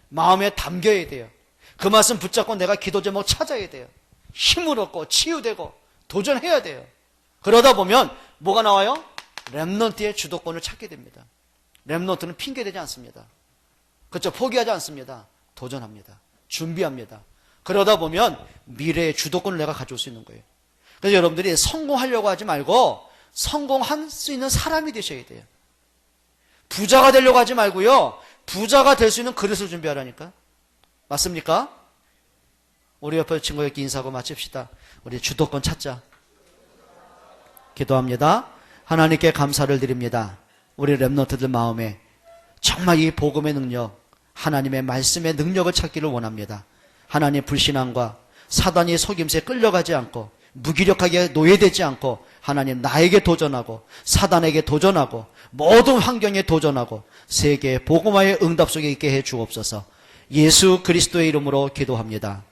마음에 담겨야 돼요. 그 말씀 붙잡고 내가 기도 제목 찾아야 돼요. 힘을 얻고 치유되고 도전해야 돼요. 그러다 보면 뭐가 나와요? 렘넌트의 주도권을 찾게 됩니다. 렘넌트는 핑계대지 않습니다. 그렇죠? 포기하지 않습니다. 도전합니다. 준비합니다. 그러다 보면 미래의 주도권을 내가 가져올 수 있는 거예요. 그래서 여러분들이 성공하려고 하지 말고 성공할 수 있는 사람이 되셔야 돼요. 부자가 되려고 하지 말고요. 부자가 될 수 있는 그릇을 준비하라니까. 맞습니까? 우리 옆에 친구에게 인사하고 마칩시다. 우리 주도권 찾자. 기도합니다. 하나님께 감사를 드립니다. 우리 렘넌트들 마음에 정말 이 복음의 능력, 하나님의 말씀의 능력을 찾기를 원합니다. 하나님의 불신앙과 사단의 속임수에 끌려가지 않고 무기력하게 노예되지 않고 하나님 나에게 도전하고 사단에게 도전하고 모든 환경에 도전하고 세계의 복음화의 응답 속에 있게 해 주옵소서. 예수 그리스도의 이름으로 기도합니다.